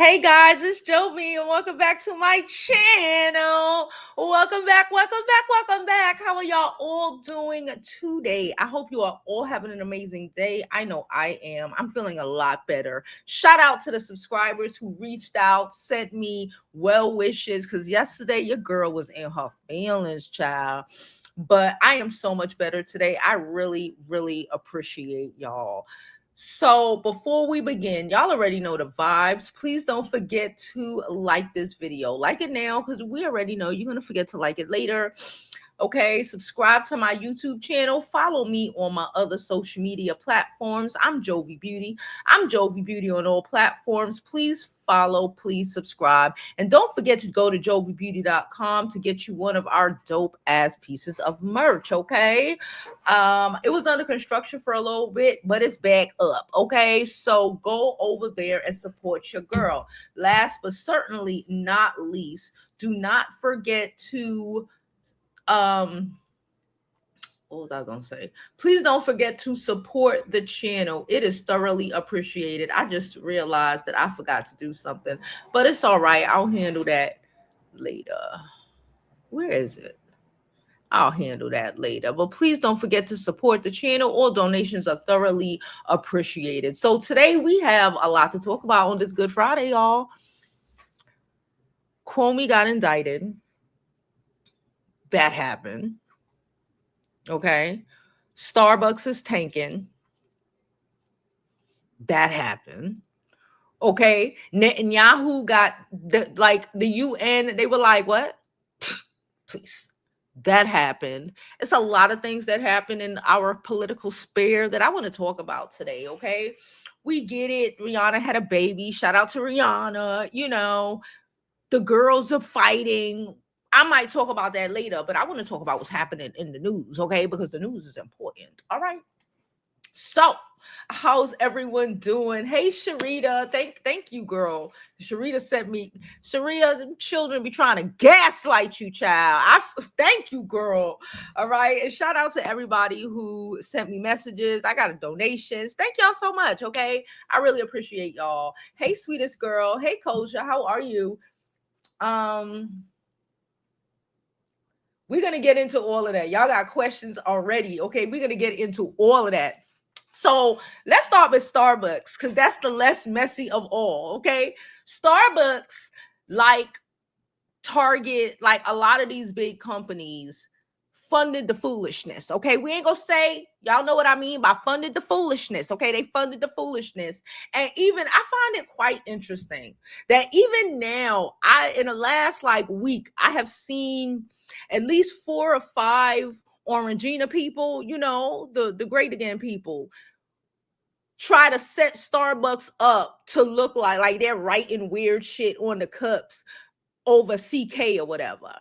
Hey guys, it's Jovi and welcome back to my channel. Welcome back. How are y'all all doing today? I hope you are all having an amazing day. I know I am. I'm feeling a lot better. Shout out to the subscribers who reached out, sent me well wishes, because yesterday your girl was in her feelings, child. But I am so much better today. I really, really appreciate y'all. So before we begin, y'all already know the vibes. Please don't forget to like this video. Like it now because we already know you're going to forget to like it later. Okay, subscribe to my YouTube channel. Follow me on my other social media platforms. I'm Jovi Beauty. I'm Jovi Beauty on all platforms. Please follow, please subscribe. And don't forget to go to jovibeauty.com to get you one of our dope ass pieces of merch, okay? It was under construction for a little bit, but it's back up, okay? So go over there and support your girl. Last but certainly not least, do not forget to what was I gonna say? Please don't forget to support the channel. It is thoroughly appreciated. I just realized that I forgot to do something, but it's all right. I'll handle that later. Where is it? I'll handle that later. But please don't forget to support the channel. All donations are thoroughly appreciated. So today we have a lot to talk about on this Good Friday, y'all. Comey got indicted. That happened. Okay. Starbucks is tanking. That happened. Okay. Netanyahu got the UN. They were like, what? Please. That happened. It's a lot of things that happened in our political sphere that I want to talk about today. Okay. We get it. Rihanna had a baby. Shout out to Rihanna. You know, the girls are fighting. I might talk about that later, but I want to talk about what's happening in the news, okay? Because the news is important. All right. So, how's everyone doing? Hey, Sharita, thank you, girl. Sharita sent me. Sharita, them children be trying to gaslight you, child. Thank you, girl. All right, and shout out to everybody who sent me messages. I got donations. Thank y'all so much. Okay, I really appreciate y'all. Hey, sweetest girl. Hey, Kosha, how are you? We're gonna get into all of that. Y'all got questions already. Okay, we're gonna get into all of that. So let's start with Starbucks because that's the less messy of all. Okay, Starbucks, like Target, like a lot of these big companies, funded the foolishness. Okay, we ain't gonna say, y'all know what I mean by funded the foolishness. Okay, they funded the foolishness. And even I find it quite interesting that even now, in the last like week, I have seen at least 4 or 5 Orangina people, you know, the great again people, try to set Starbucks up to look like they're writing weird shit on the cups over CK or whatever.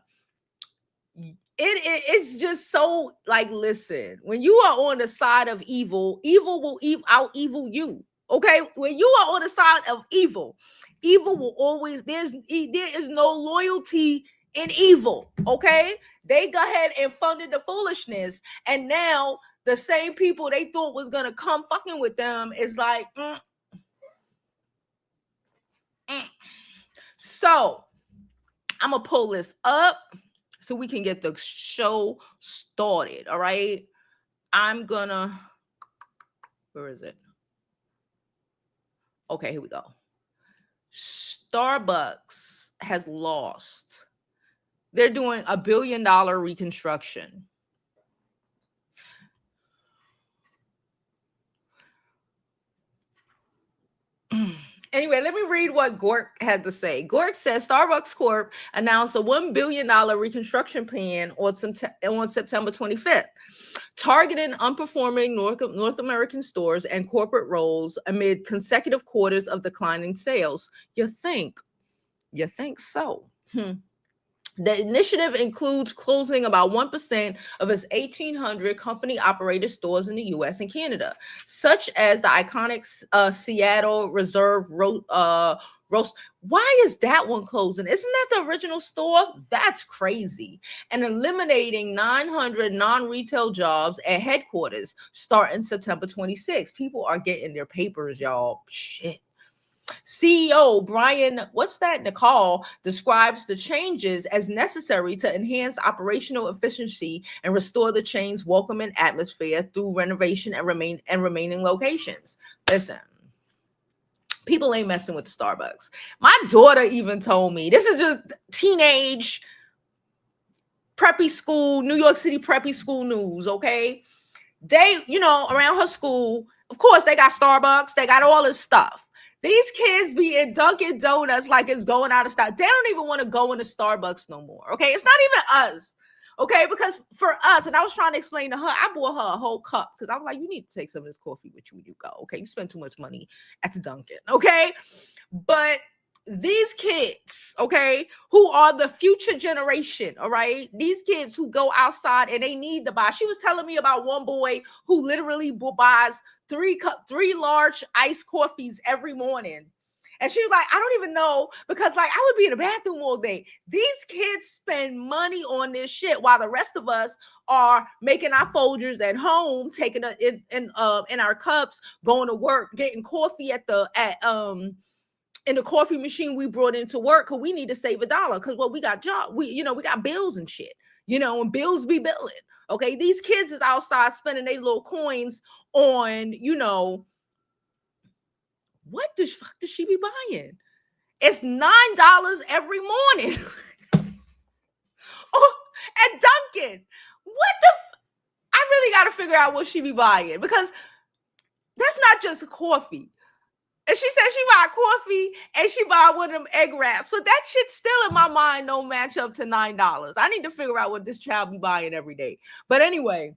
It's just so like, listen, when you are on the side of evil, evil will out evil you. Okay, when you are on the side of evil, evil will always there is no loyalty in evil. Okay, they go ahead and funded the foolishness, and now the same people they thought was gonna come fucking with them is like, So I'm gonna pull this up so we can get the show started. All right. I'm gonna, where is it? Okay, here we go. Starbucks has lost. They're doing $1 billion reconstruction. Anyway, let me read what Gork had to say. Gork says Starbucks Corp announced a $1 billion reconstruction plan on September 25th, targeting unperforming North American stores and corporate roles amid consecutive quarters of declining sales. You think so? The initiative includes closing about 1% of its 1,800 company-operated stores in the U.S. and Canada, such as the iconic Seattle Reserve Roast. Why is that one closing? Isn't that the original store? That's crazy. And eliminating 900 non-retail jobs at headquarters starting September 26th. People are getting their papers, y'all. Shit. CEO Brian, Nicole describes the changes as necessary to enhance operational efficiency and restore the chain's welcoming atmosphere through renovation and remaining locations. Listen, people ain't messing with the Starbucks. My daughter even told me, this is just teenage preppy school, New York City preppy school news, okay? They, around her school, of course, they got Starbucks, they got all this stuff. These kids be in Dunkin' Donuts like it's going out of style. They don't even want to go into Starbucks no more, okay? It's not even us, okay? Because for us, and I was trying to explain to her, I bought her a whole cup because I was like, you need to take some of this coffee with you when you go, okay? You spend too much money at the Dunkin', okay? But these kids, okay, who are the future generation, all right, these kids who go outside and they need to buy. She was telling me about one boy who literally buys three large iced coffees every morning. And she was like, I don't even know, because like I would be in the bathroom all day. These kids spend money on this shit while the rest of us are making our Folgers at home, taking it in our cups, going to work, getting coffee in the coffee machine we brought into work because we need to save $1 because we got we got bills and shit, and bills be billing. Okay, these kids is outside spending their little coins on, what the fuck does she be buying? It's $9 every morning. Oh, at Dunkin'. I really got to figure out what she be buying, because that's not just coffee. And she said she buy coffee and she buy one of them egg wraps. But that shit still in my mind don't match up to $9. I need to figure out what this child be buying every day. But anyway,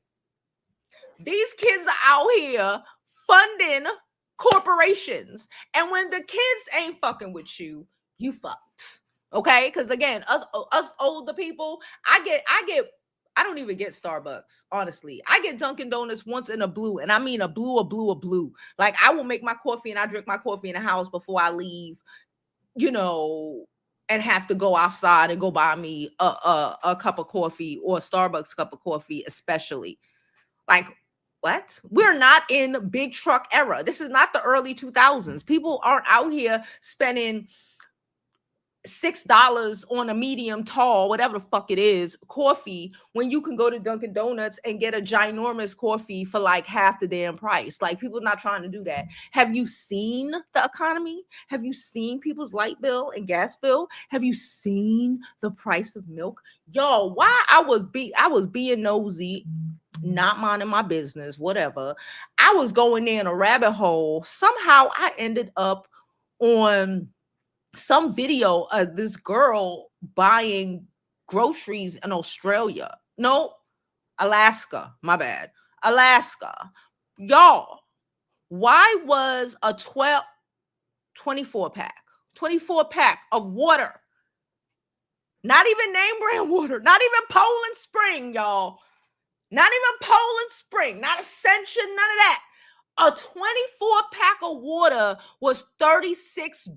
these kids are out here funding corporations. And when the kids ain't fucking with you, you fucked. Okay? Because again, us older people, I don't even get Starbucks, honestly. I get Dunkin' Donuts once in a blue, and I mean a blue. Like, I will make my coffee and I drink my coffee in the house before I leave, and have to go outside and go buy me a cup of coffee, or a Starbucks cup of coffee, especially. Like, what? We're not in big truck era. This is not the early 2000s. People aren't out here spending $6 on a medium tall, whatever the fuck it is, coffee, when you can go to Dunkin' Donuts and get a ginormous coffee for like half the damn price. Like, people are not trying to do that. Have you seen the economy? Have you seen people's light bill and gas bill? Have you seen the price of milk? Y'all, why I was being nosy, not minding my business, whatever. I was going in a rabbit hole. Somehow I ended up on some video of this girl buying groceries in Australia. No, Alaska. My bad. Alaska. Y'all, why was a 24 pack of water, not even name brand water, not even Poland Spring, y'all, not even Poland Spring, not Ascension, none of that. A 24 pack of water was $36.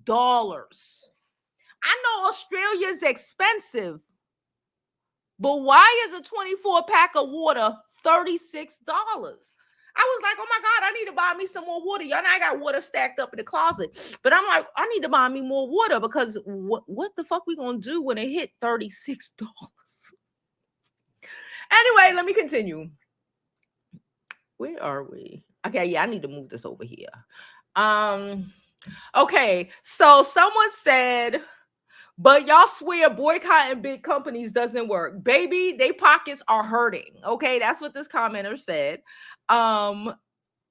I know Australia's expensive, but why is a 24 pack of water $36? I was like, oh my God, I need to buy me some more water. Y'all know I got water stacked up in the closet. But I'm like, I need to buy me more water, because what the fuck we gonna do when it hit $36? Anyway, let me continue. Where are we? Okay, yeah, I need to move this over here. Okay, so someone said, but y'all swear boycotting big companies doesn't work. Baby, they pockets are hurting. Okay, that's what this commenter said.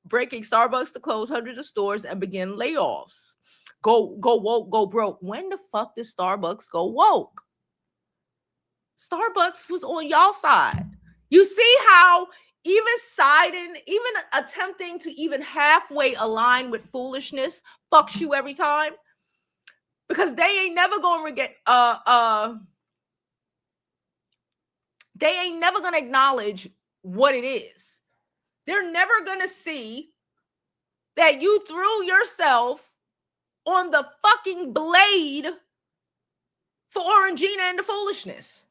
Breaking Starbucks to close hundreds of stores and begin layoffs. Go woke, go broke. When the fuck did Starbucks go woke? Starbucks was on y'all side. You see how even attempting to even halfway align with foolishness fucks you every time? Because they ain't never gonna they ain't never gonna acknowledge what it is. They're never gonna see that you threw yourself on the fucking blade for Orangina and the foolishness.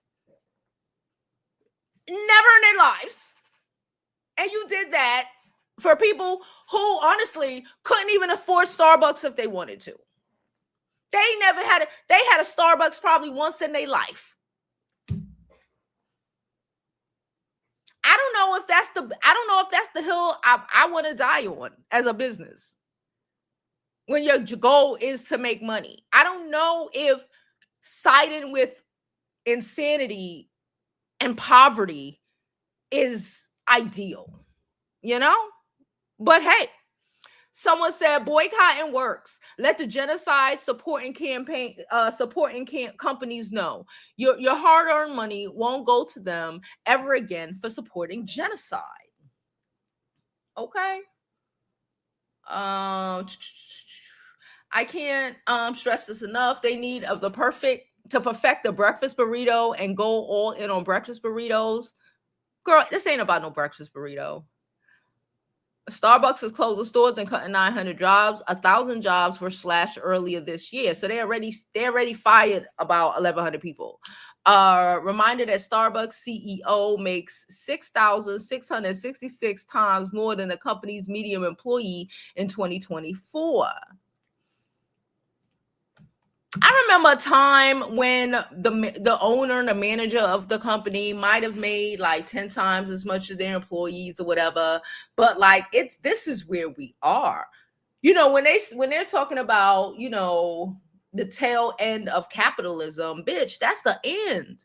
Never in their lives. And you did that for people who honestly couldn't even afford Starbucks if they wanted to. They never had it. They had a Starbucks probably once in their life. I don't know if that's the hill I want to die on as a business. When your goal is to make money. I don't know if siding with insanity and poverty is ideal, you know? But hey, someone said boycotting works. Let the genocide supporting companies know your hard-earned money won't go to them ever again for supporting genocide. Okay. I can't stress this enough. They need to perfect the breakfast burrito and go all in on breakfast burritos. Girl, this ain't about no breakfast burrito. Starbucks is closing stores and cutting 900 jobs. 1,000 jobs were slashed earlier this year. So they already fired about 1,100 people. Reminder that Starbucks CEO makes 6,666 times more than the company's median employee in 2024. I remember a time when the owner and the manager of the company might have made like 10 times as much as their employees or whatever. But like this is where we are. You know, when they're talking about, you know, the tail end of capitalism, bitch, that's the end.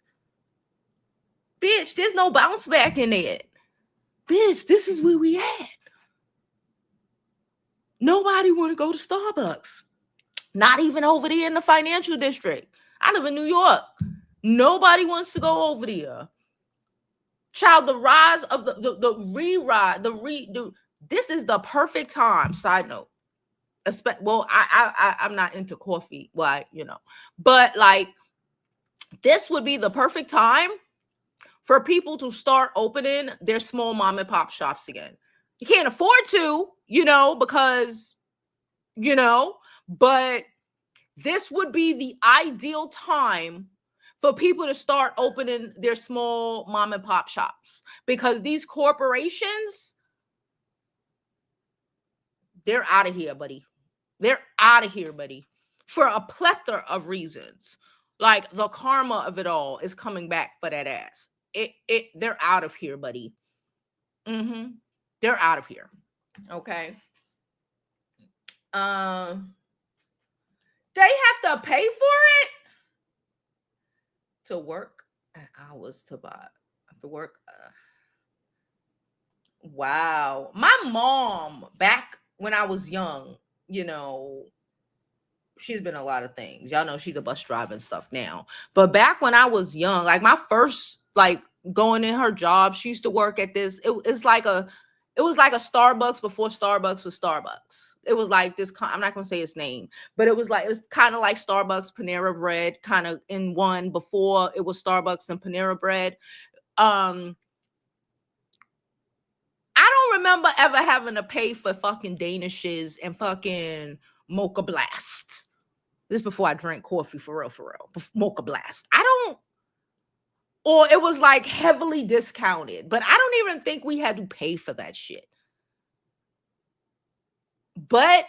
Bitch, there's no bounce back in it. Bitch, this is where we at. Nobody want to go to Starbucks. Not even over there in the financial district. I live in New York. Nobody wants to go over there. Child, the rise of this is the perfect time. Side note. Well, I'm not into coffee. Why, you know. But like, this would be the perfect time for people to start opening their small mom and pop shops again. You can't afford to, you know, because, you know, but this would be the ideal time for people to start opening their small mom and pop shops, because these corporations, they're out of here, buddy. They're out of here, buddy, for a plethora of reasons. Like the karma of it all is coming back for that ass. They're out of here, buddy. They're out of here. Okay. They have to pay for it to work and hours to buy to work. Wow. My mom, back when I was young, you know, she's been a lot of things. Y'all know she's a bus driver and stuff now. But back when I was young, like my first, like going in her job, she used to work at this. It was like a Starbucks before Starbucks was Starbucks. It was like this, I'm not going to say its name, but it was kind of like Starbucks, Panera Bread, kind of in one before it was Starbucks and Panera Bread. I don't remember ever having to pay for fucking Danishes and fucking Mocha Blast. This is before I drank coffee for real. Mocha Blast. Or it was like heavily discounted, but I don't even think we had to pay for that shit. But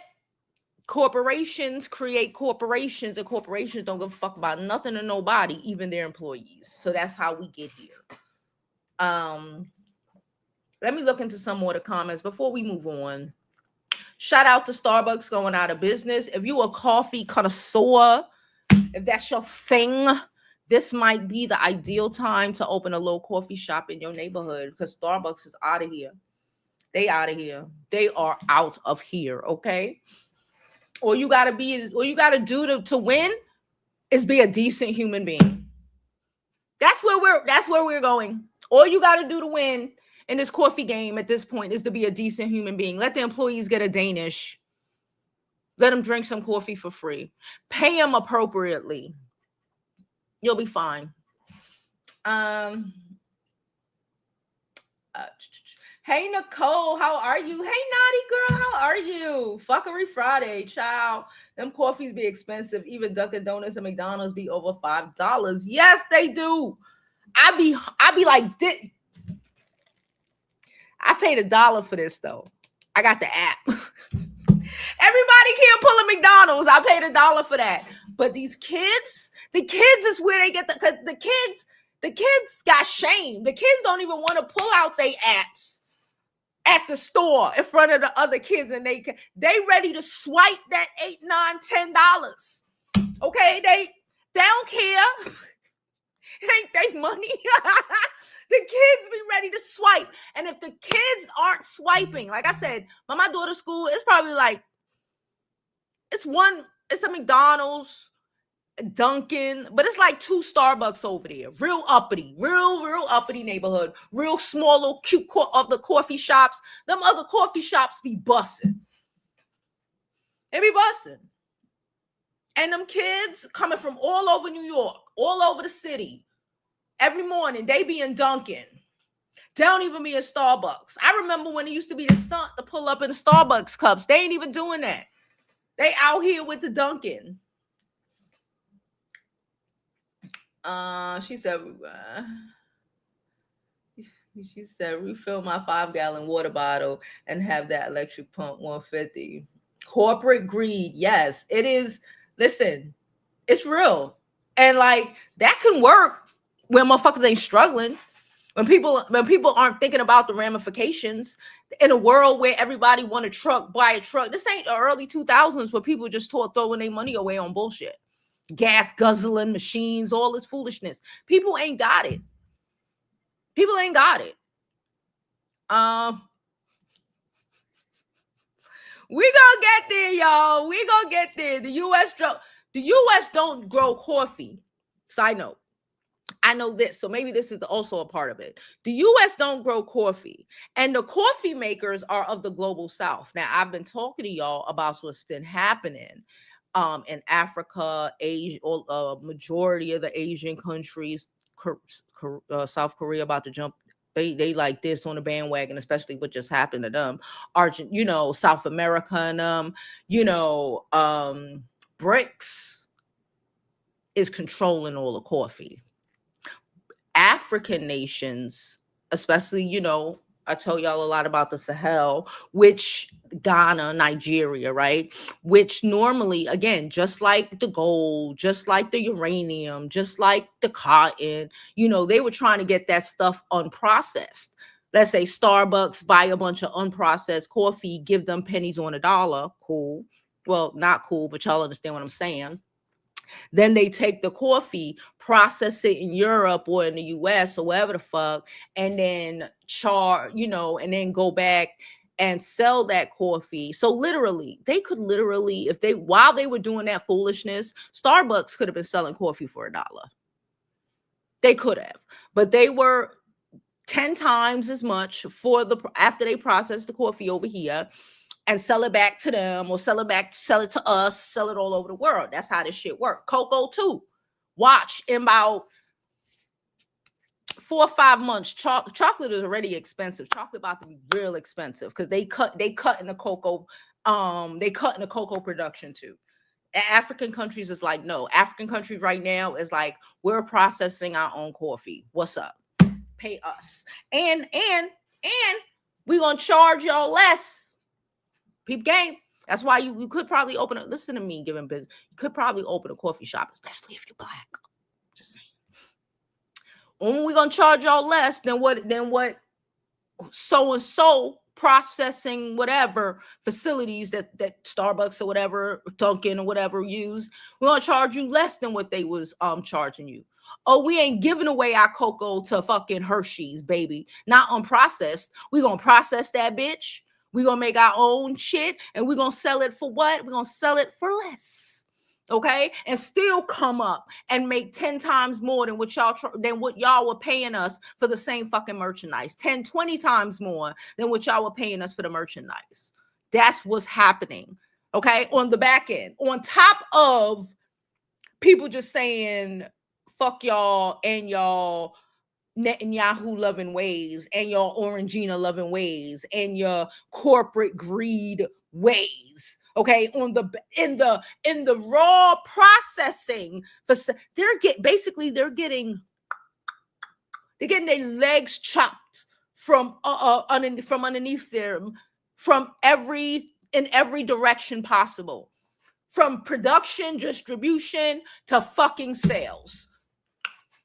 corporations create corporations, and corporations don't give a fuck about nothing or nobody, even their employees. So that's how we get here. Let me look into some more of the comments before we move on. Shout out to Starbucks going out of business. If you a coffee connoisseur, if that's your thing, this might be the ideal time to open a little coffee shop in your neighborhood, because Starbucks is out of here. They out of here. They are out of here, okay? All you gotta do to win is be a decent human being. That's where we're going. All you gotta do to win in this coffee game at this point is to be a decent human being. Let the employees get a Danish. Let them drink some coffee for free. Pay them appropriately. You'll be fine. Hey, Nicole, how are you? Hey, naughty girl, how are you? Fuckery Friday, child. Them coffees be expensive. Even Dunkin' Donuts and McDonald's be over $5. Yes, they do. I be like, I paid $1 for this though. I got the app. Everybody can't pull a McDonald's. I paid $1 for that. But these kids, the kids is where they get the kids got shame. The kids don't even want to pull out their apps at the store in front of the other kids, and they ready to swipe that $8, $9, $10. Okay, they don't care. It ain't they money. The kids be ready to swipe, and if the kids aren't swiping, like I said, my daughter's school, it's probably like it's a McDonald's, Dunkin', but it's like 2 Starbucks over there. Real uppity, real uppity neighborhood. Real small little cute of the coffee shops. Them other coffee shops be busting. They be busting. And them kids coming from all over New York, all over the city. Every morning, they be in Dunkin'. They don't even be in Starbucks. I remember when it used to be the stunt to pull up in the Starbucks cups. They ain't even doing that. They out here with the Dunkin'. She said, refill my 5-gallon water bottle and have that electric pump 150. Corporate greed. Yes, it is. Listen, it's real. And like that can work when motherfuckers ain't struggling. When people aren't thinking about the ramifications in a world where everybody want a truck, buy a truck. This ain't the early 2000s where people just throwing their money away on bullshit. Gas guzzling machines, all this foolishness. People ain't got it. People ain't got it. We gonna get there, y'all. We gonna get there. The U.S. don't grow coffee. Side note. I know this, so maybe this is also a part of it. The U.S. don't grow coffee, and the coffee makers are of the global South. Now, I've been talking to y'all about what's been happening in Africa, Asia, majority of the Asian countries, South Korea about to jump. They like this on the bandwagon, especially what just happened to them. South America and BRICS is controlling all the coffee. African nations, especially, I tell y'all a lot about the Sahel, which Ghana, Nigeria, right? Which normally, again, just like the gold, just like the uranium, just like the cotton, they were trying to get that stuff unprocessed. Let's say Starbucks buy a bunch of unprocessed coffee, give them pennies on a dollar. Cool. Well, not cool, but y'all understand what I'm saying. Then they take the coffee, process it in Europe or in the US or wherever the fuck, and then and then go back and sell that coffee. So literally, while they were doing that foolishness, Starbucks could have been selling coffee for $1. They could have, but they were 10 times as much after they processed the coffee over here and sell it back to them, or sell it to us, sell it all over the world. That's how this shit works. Cocoa too. Watch, in about 4 or 5 months, chocolate is already expensive. Chocolate about to be real expensive because they cut in the cocoa, production too. African countries is like, no. African countries right now is like, we're processing our own coffee. What's up? Pay us. And we're gonna charge y'all less. Peep game. That's why you could probably listen to me giving business. You could probably open a coffee shop, especially if you're Black. Just saying. When we're gonna charge y'all less than what so processing whatever facilities that Starbucks or whatever, Dunkin' or whatever use, we're gonna charge you less than what they was charging you. Oh, we ain't giving away our cocoa to fucking Hershey's, baby. Not unprocessed. We gonna process that bitch. We're going to make our own shit, and we're going to sell it for what? We're going to sell it for less, okay? And still come up and make 10 times more than what y'all were paying us for the same fucking merchandise. 10, 20 times more than what y'all were paying us for the merchandise. That's what's happening, okay? On the back end. On top of people just saying, fuck y'all and y'all Netanyahu loving ways and your Orangina loving ways and your corporate greed ways. Okay, in the raw processing, they're getting their legs chopped from underneath them in every direction possible. from production, distribution to fucking sales.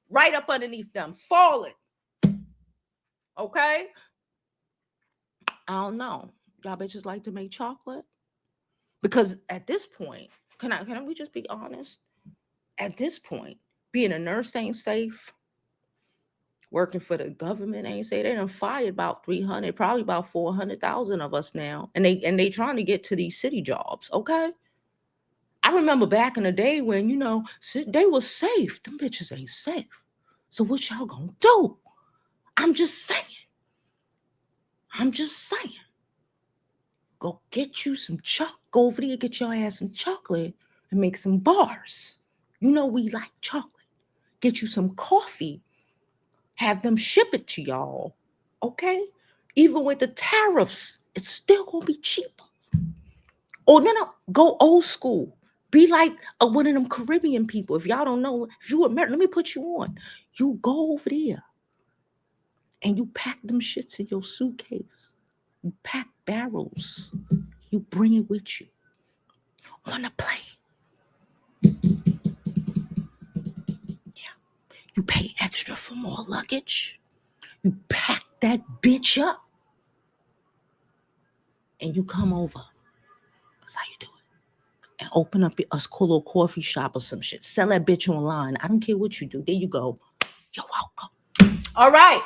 Right up underneath them, falling. Okay? I don't know. Y'all bitches like to make chocolate? Because at this point, can we just be honest? At this point, being a nurse ain't safe. Working for the government ain't safe. They done fired about 300, probably about 400,000 of us now. And they trying to get to these city jobs, okay? I remember back in the day when, they was safe. Them bitches ain't safe. So what y'all gonna do? I'm just saying. Go get you some chocolate. Go over there, get your ass some chocolate and make some bars. You know we like chocolate. Get you some coffee. Have them ship it to y'all. Okay? Even with the tariffs, it's still gonna be cheaper. Oh, no. Go old school. Be like one of them Caribbean people. If y'all don't know, if you American, let me put you on. You go over there and you pack them shits in your suitcase. You pack barrels. You bring it with you on a plane. Yeah. You pay extra for more luggage. You pack that bitch up. And you come over. That's how you do it. And open up a little coffee shop or some shit. Sell that bitch online. I don't care what you do. There you go. You're welcome. All right.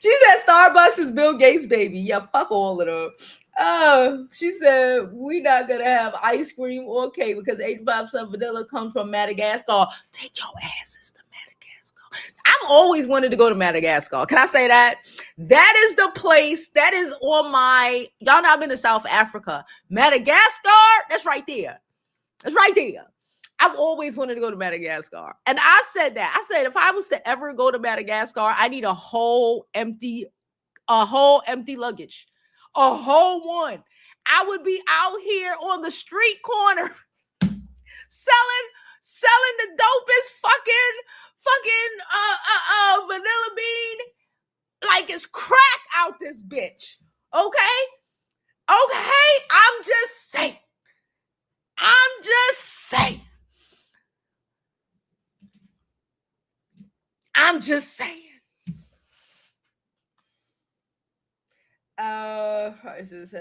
She said Starbucks is Bill Gates' baby. Yeah, fuck all of them. She said we not gonna have ice cream or cake because 85% vanilla comes from Madagascar. Take your asses to Madagascar. I've always wanted to go to Madagascar. Can I say that? That is the place that is on my. Y'all know I've been to South Africa. Madagascar, that's right there. It's right there. I've always wanted to go to Madagascar. And I said that. I said, if I was to ever go to Madagascar, I need a whole empty luggage. A whole one. I would be out here on the street corner selling the dopest fucking vanilla bean like it's crack out this bitch. Okay? I'm just saying.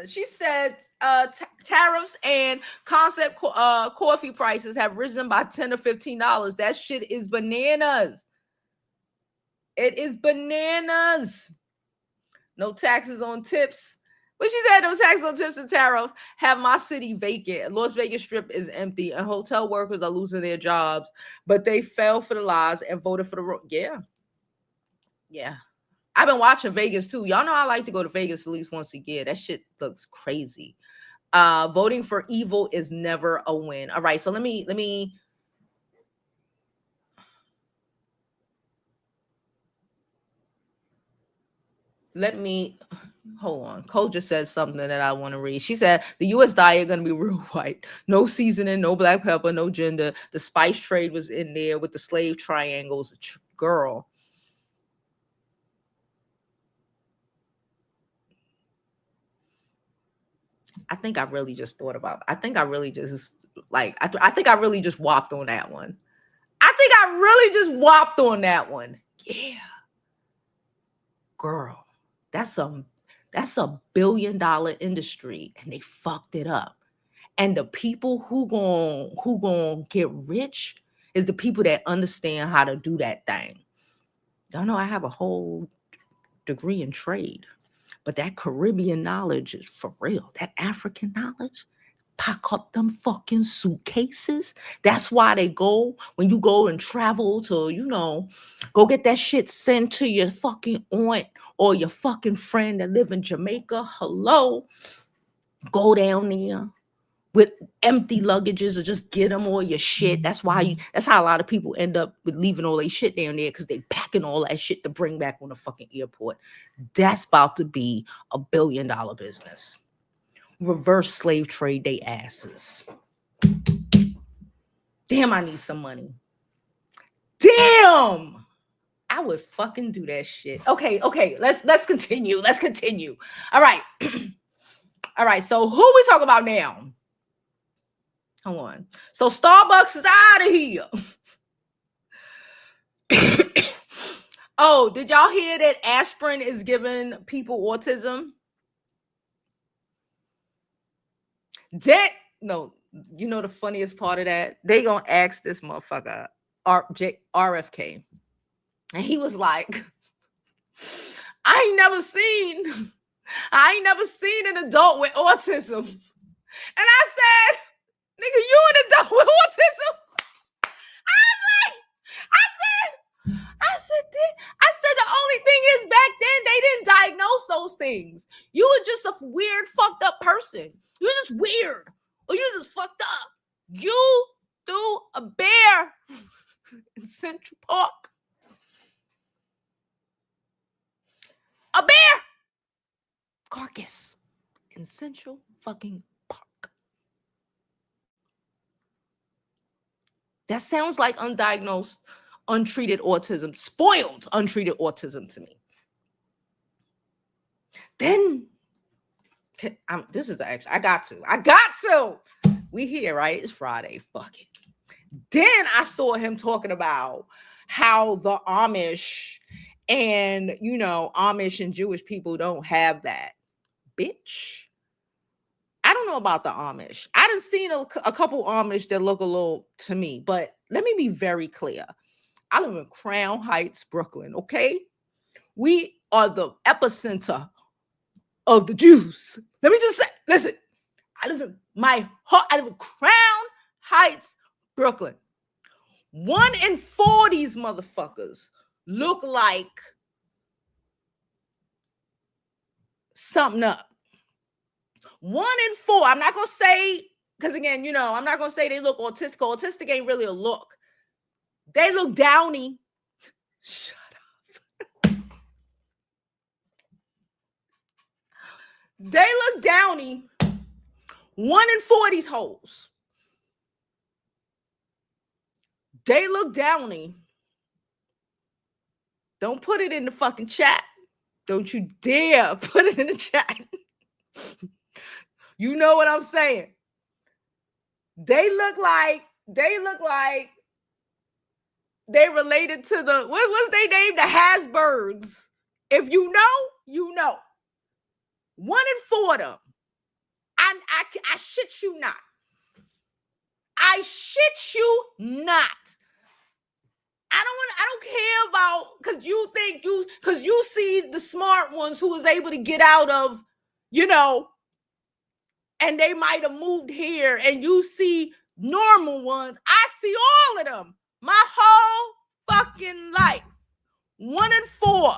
She said tariffs and concept coffee prices have risen by $10 to $15. That shit is bananas. It is bananas. No taxes on tips. But she said no taxes on tips and tariff have my city vacant. Las Vegas Strip is empty and hotel workers are losing their jobs, but they fell for the lies and voted for the Yeah. I've been watching Vegas too. Y'all know I like to go to Vegas at least once a year. That shit looks crazy. Voting for evil is never a win. All right, so let me hold on. Cole just said something that I want to read. She said the U.S. diet gonna be real white. No seasoning, no black pepper, no ginger. The spice trade was in there with the slave triangles. Girl. I think I really just thought about. I think I really just I think I really just whopped on that one. Yeah. Girl, that's a $1 billion industry and they fucked it up. And the people who gon' get rich is the people that understand how to do that thing. Y'all know I have a whole degree in trade. But that Caribbean knowledge is for real. That African knowledge, pack up them fucking suitcases. That's why they go, when you go and travel to, go get that shit sent to your fucking aunt or your fucking friend that live in Jamaica. Hello. Go down there with empty luggages or just get them all your shit. That's how a lot of people end up with leaving all their shit down there because they packing all that shit to bring back on the fucking airport. That's about to be $1 billion business. Reverse slave trade they asses. Damn, I need some money. Damn, I would fucking do that shit. Okay, let's continue. All right. All right, so who we talk about now? Hold on. So Starbucks is out of here. Oh, did y'all hear that aspirin is giving people autism? No, you know the funniest part of that? They gonna ask this motherfucker, RFK. And he was like, I ain't never seen an adult with autism. And I said, nigga, you an adult with autism? I said the only thing is back then they didn't diagnose those things. You were just a weird, fucked up person. You were just weird. Or you just fucked up. You threw a bear in Central Park. A bear carcass in Central fucking Park. That sounds like undiagnosed, untreated autism, spoiled, untreated autism to me. Then, I got to. We here, right? It's Friday. Fuck it. Then I saw him talking about how the Amish and, Amish and Jewish people don't have that. Bitch. I don't know about the Amish. I done seen a couple Amish that look a little to me, but let me be very clear. I live in Crown Heights, Brooklyn, okay? We are the epicenter of the Jews. Let me just say, listen, I live in Crown Heights, Brooklyn. 1 in 4 of these motherfuckers look like something up. 1 in 4. I'm not going to say, because again, I'm not going to say they look autistic. Autistic ain't really a look. They look downy. Shut up. They look downy. 1 in 4 of these hoes. They look downy. Don't put it in the fucking chat. Don't you dare put it in the chat. You know what I'm saying? They look like they related to what was they named? The Hasbirds. If you know, you know. 1 in 4 of them. I shit you not. I shit you not. I don't care about because you see the smart ones who was able to get out of, and they might have moved here, and you see normal ones. I see all of them my whole fucking life. 1 in 4.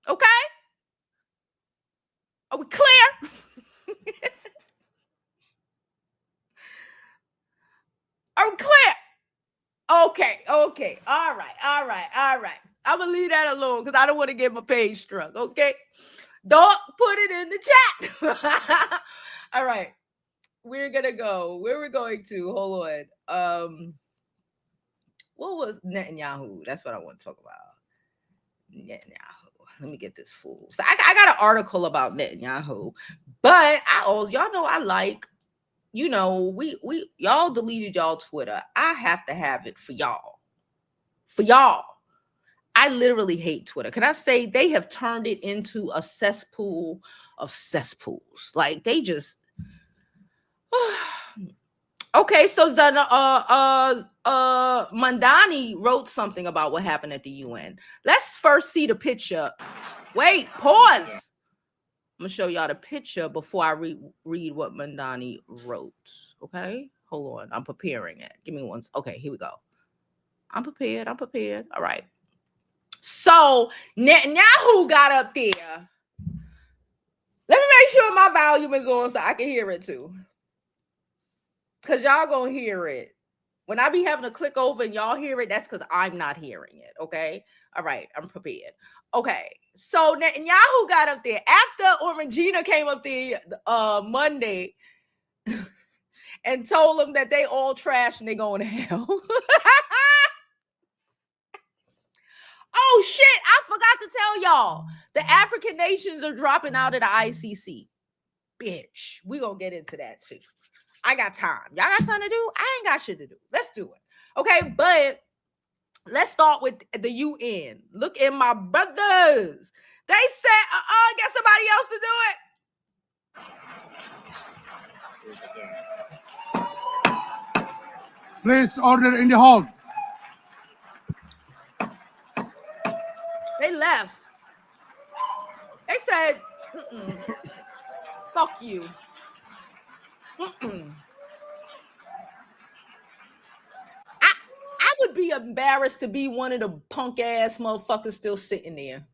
Okay? Are we clear? Are we clear? Okay. All right. I'm gonna leave that alone because I don't want to get my page struck. Okay, don't put it in the chat. All right, we're gonna go. Where we're going to? Hold on. What was Netanyahu? That's what I want to talk about. Netanyahu. Let me get this fool. So I got an article about Netanyahu, but y'all know I like. We y'all deleted y'all Twitter. I have to have it for y'all. For y'all. I literally hate Twitter. Can I say they have turned it into a cesspool of cesspools? Like they just okay, so Mandani wrote something about what happened at the UN. Let's first see the picture. Wait, pause. I'm gonna show y'all the picture before I read what Mandani wrote. Okay, hold on. I'm preparing it. Give me one. Okay, here we go. I'm prepared. All right. So Netanyahu got up there. Let me make sure my volume is on so I can hear it too. Because y'all gonna hear it. When I be having to click over and y'all hear it, that's because I'm not hearing it. Okay. All right. I'm prepared. Okay. So Netanyahu got up there after Orangina came up there Monday and told them that they all trash and they going to hell. Oh shit, I forgot to tell y'all. The African nations are dropping out of the ICC. bitch. We gonna get into that too. I got time. Y'all got something to do? I ain't got shit to do. Let's do it. Okay, but let's start with the UN. Look at my brothers. They said, get somebody else to do it. Please order in the hall. They left. They said, fuck you. I would be embarrassed to be one of the punk ass motherfuckers still sitting there.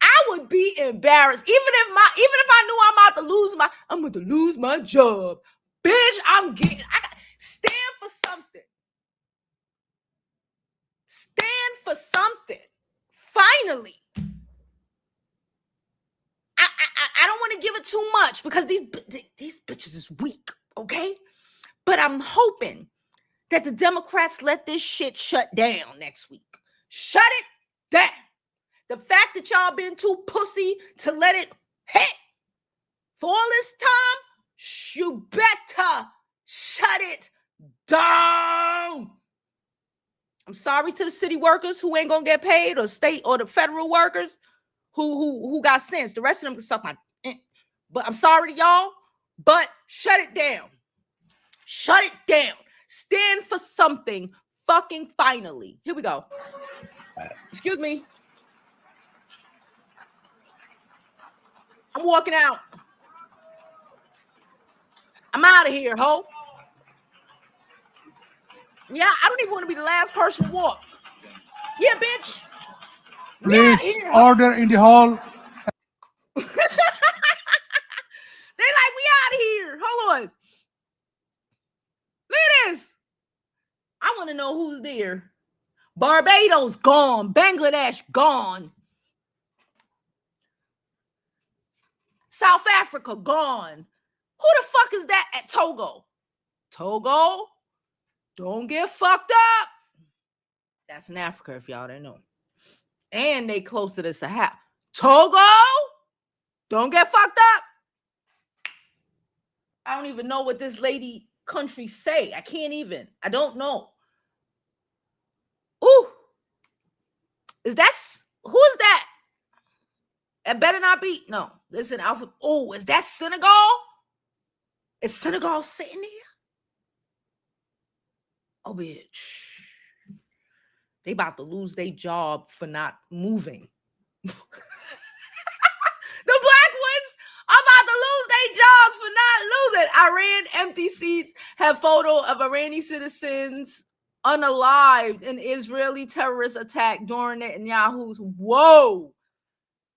I would be embarrassed, even if I knew I'm about to lose my job. Bitch, stand for something. Stand for something. Finally. I don't want to give it too much because these bitches is weak, okay? But I'm hoping that the Democrats let this shit shut down next week. Shut it down. The fact that y'all been too pussy to let it hit for all this time, you better shut it down. I'm sorry to the city workers who ain't gonna get paid, or state or the federal workers who got sense. The rest of them can suck my. But I'm sorry to y'all. But shut it down. Shut it down. Stand for something. Fucking finally. Here we go. Excuse me. I'm walking out. I'm out of here, ho. Yeah, I don't even want to be the last person to walk. Yeah, bitch. Please order in the hall. They like, we out of here. Hold on. Look at this. I want to know who's there. Barbados gone. Bangladesh gone. South Africa gone. Who the fuck is that at Togo? Togo? Don't get fucked up. That's in Africa, if y'all didn't know. And they close to the Sahara. Togo? Don't get fucked up. I don't even know what this lady country say. I can't even. I don't know. Ooh. Who is that? It better not be. No. Listen, Alpha. Oh, is that Senegal? Is Senegal sitting there? Oh, bitch. They about to lose their job for not moving. The black ones are about to lose their jobs for not losing. Iran empty seats have photo of Iranian citizens unalived in Israeli terrorist attack during Netanyahu's. Whoa.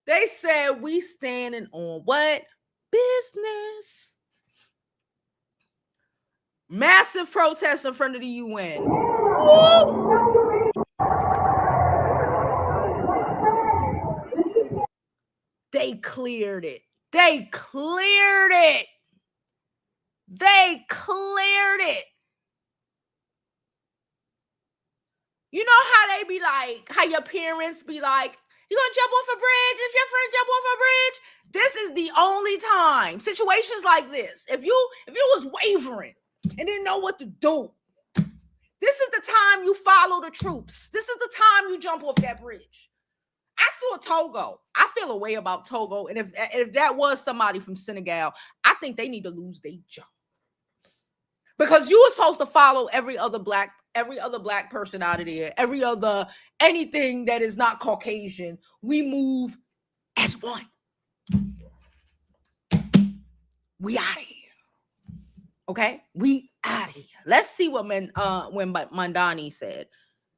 They said we standing on what? Business. Massive protests in front of the UN. Woo! They cleared it. They cleared it. They cleared it. You know how they be like, how your parents be like, you gonna jump off a bridge if your friend jump off a bridge? This is the only time. Situations like this. If you was wavering and didn't know what to do, this is the time you follow the troops. This is the time you jump off that bridge. I saw Togo. I feel a way about Togo. And if that was somebody from Senegal, I think they need to lose their job. Because you were supposed to follow every other black person out of there, anything that is not Caucasian. We move as one. We out of here. Okay? We out of here. Let's see what when Mandani said.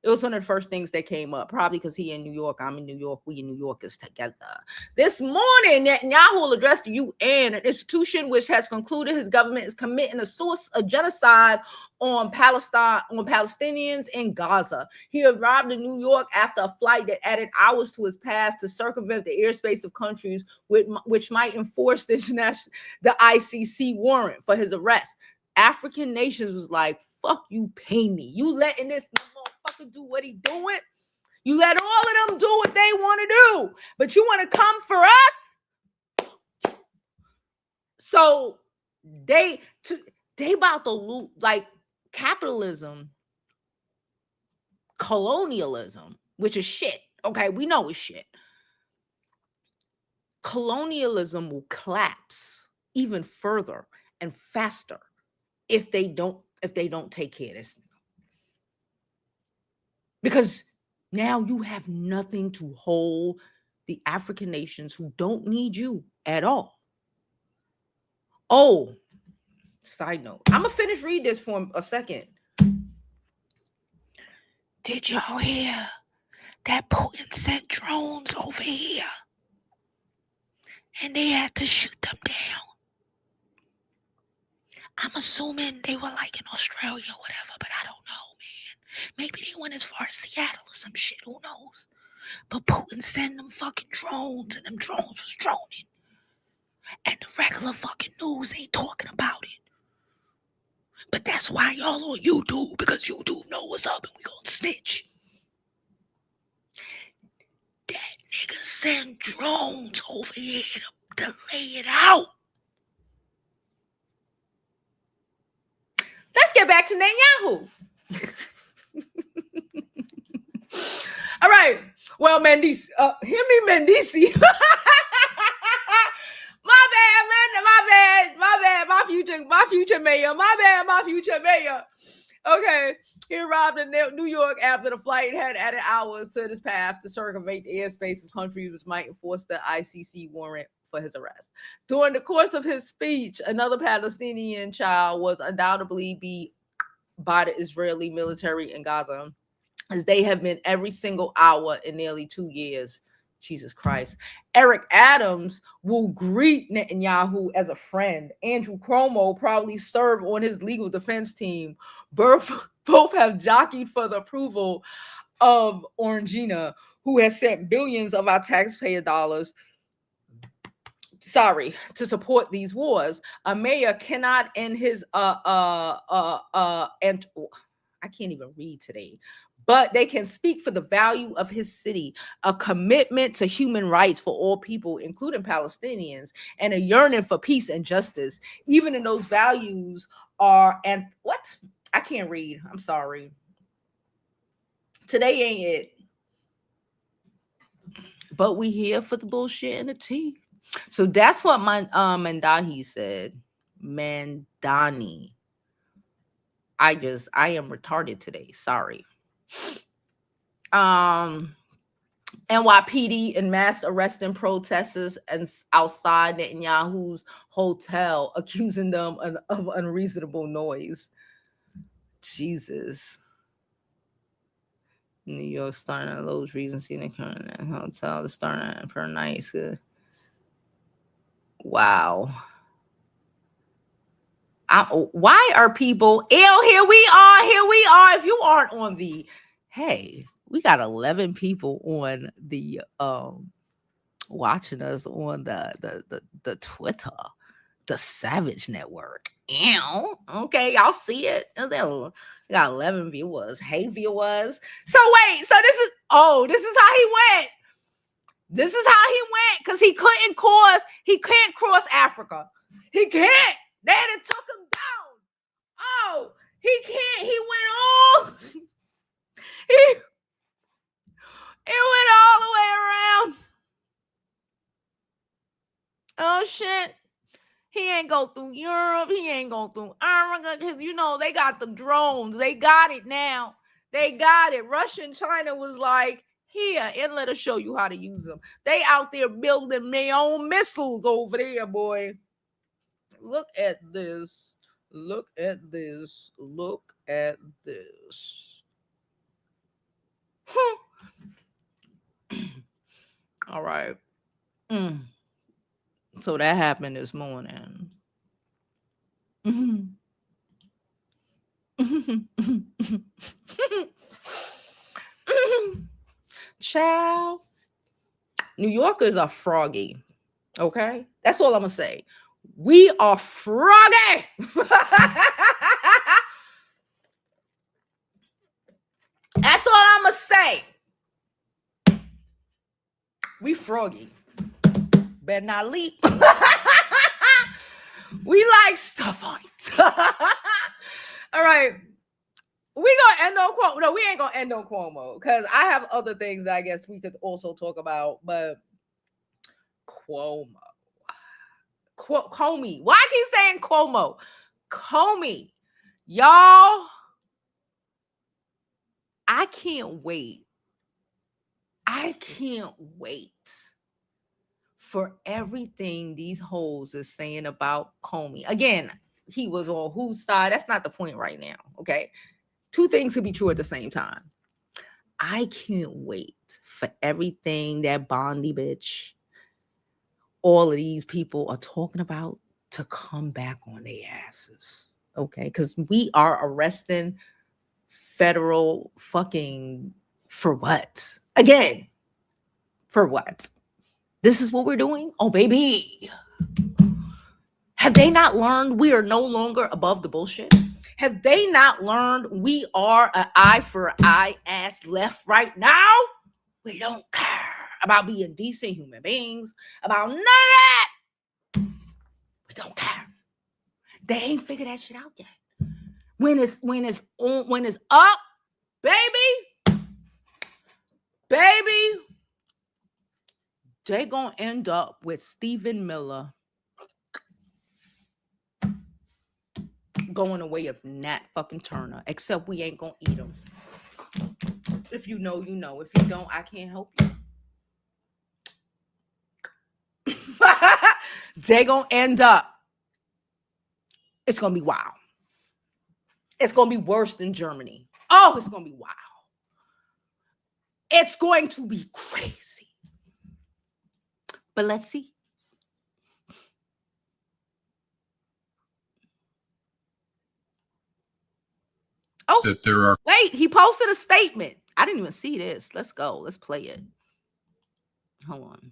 It was one of the first things that came up, probably because he in New York, I'm in New York, we in New Yorkers together. This morning, Netanyahu addressed the UN, an institution which has concluded his government is committing a genocide on Palestinians in Gaza. He arrived in New York after a flight that added hours to his path to circumvent the airspace of countries which might enforce the ICC warrant for his arrest. African nations was like, fuck you, pay me. You letting this motherfucker do what he doing? You let all of them do what they want to do, but you want to come for us? So they about to lose, like, capitalism, colonialism, which is shit. Okay, we know it's shit. Colonialism will collapse even further and faster if they don't take care of this. Because now you have nothing to hold the African nations who don't need you at all. Oh, side note, I'm gonna finish read this for a second. Did y'all hear that Putin sent drones over here and they had to shoot them down? I'm assuming they were like in Australia or whatever, but I don't know, man. Maybe they went as far as Seattle or some shit, who knows? But Putin sent them fucking drones, and them drones was droning. And the regular fucking news ain't talking about it. But that's why y'all on YouTube, because YouTube know what's up and we gonna snitch. That nigga sent drones over here to lay it out. Let's get back to Netanyahu. All right. Well, Mendes, hear me, Mendisi. My bad. My future mayor. My future mayor. Okay. He arrived in New York after the flight had added hours to his path to circumvent the airspace of countries which might enforce the ICC warrant for his arrest. During the course of his speech, another Palestinian child was undoubtedly beat by the Israeli military in Gaza, as they have been every single hour in nearly 2 years. Jesus Christ. Eric Adams will greet Netanyahu as a friend. Andrew Cuomo probably served on his legal defense team. Both have jockeyed for the approval of Orangina, who has sent billions of our taxpayer dollars to support these wars. A mayor cannot end his and I can't even read today, but they can speak for the value of his city, a commitment to human rights for all people, including Palestinians, and a yearning for peace and justice. Even in those values are, and what? I can't read. I'm sorry. Today ain't it. But we here for the bullshit and the tea. So that's what Mandahi said. Mandani. I am retarded today. Sorry. NYPD and mass arresting protesters and outside Netanyahu's hotel, accusing them of unreasonable noise. Jesus. New York starting at Lowe's Regency in the current hotel. The starting per night. Wow. Why are people ill? Here we are. If you aren't on the, hey, we got 11 people on the watching us on the Twitter, the Savage Network. Ew. Okay, y'all see it. We got 11 viewers. Hey, viewers. So wait, so this is how he went. This is how he went, because he can't cross Africa. He can't. They had took him down. Oh, he can't. He went all. He went all the way around. Oh shit. He ain't go through Europe. He ain't go through Africa, because they got the drones. They got it now. They got it. Russia and China was like, here, and let us show you how to use them. They out there building their own missiles over there, boy. Look at this. Look at this. Look at this. All right. So that happened this morning. Child. New Yorkers are froggy. Okay? That's all I'm going to say. We are froggy. That's all I'm going to say. We froggy. Better not leap. We like stuff on it. All right. We gonna end on Cuomo. No, we ain't gonna end on Cuomo because I have other things that I guess we could also talk about. But Cuomo. Comey. Why I keep saying Cuomo? Comey. Y'all, I can't wait. I can't wait for everything these hoes is saying about Comey. Again, he was on whose side? That's not the point right now. Okay. Two things could be true at the same time. I can't wait for everything that Bondi bitch, all of these people are talking about to come back on their asses. Okay. Because we are arresting federal fucking for what? Again, for what? This is what we're doing? Oh, baby. Have they not learned we are no longer above the bullshit? Have they not learned we are an eye for eye ass left right now? We don't care about being decent human beings, about none of that. We don't care. They ain't figured that shit out yet. When it's up, baby, they gonna end up with Stephen Miller going away of Nat fucking Turner, except we ain't gonna eat him. If you know, you know. If you don't, I can't help you. They gonna end up. It's gonna be wild. It's gonna be worse than Germany. Oh, it's gonna be wild. It's going to be crazy. But let's see. Oh, that there are. Wait, he posted a statement. I didn't even see this. Let's go. Let's play it. Hold on.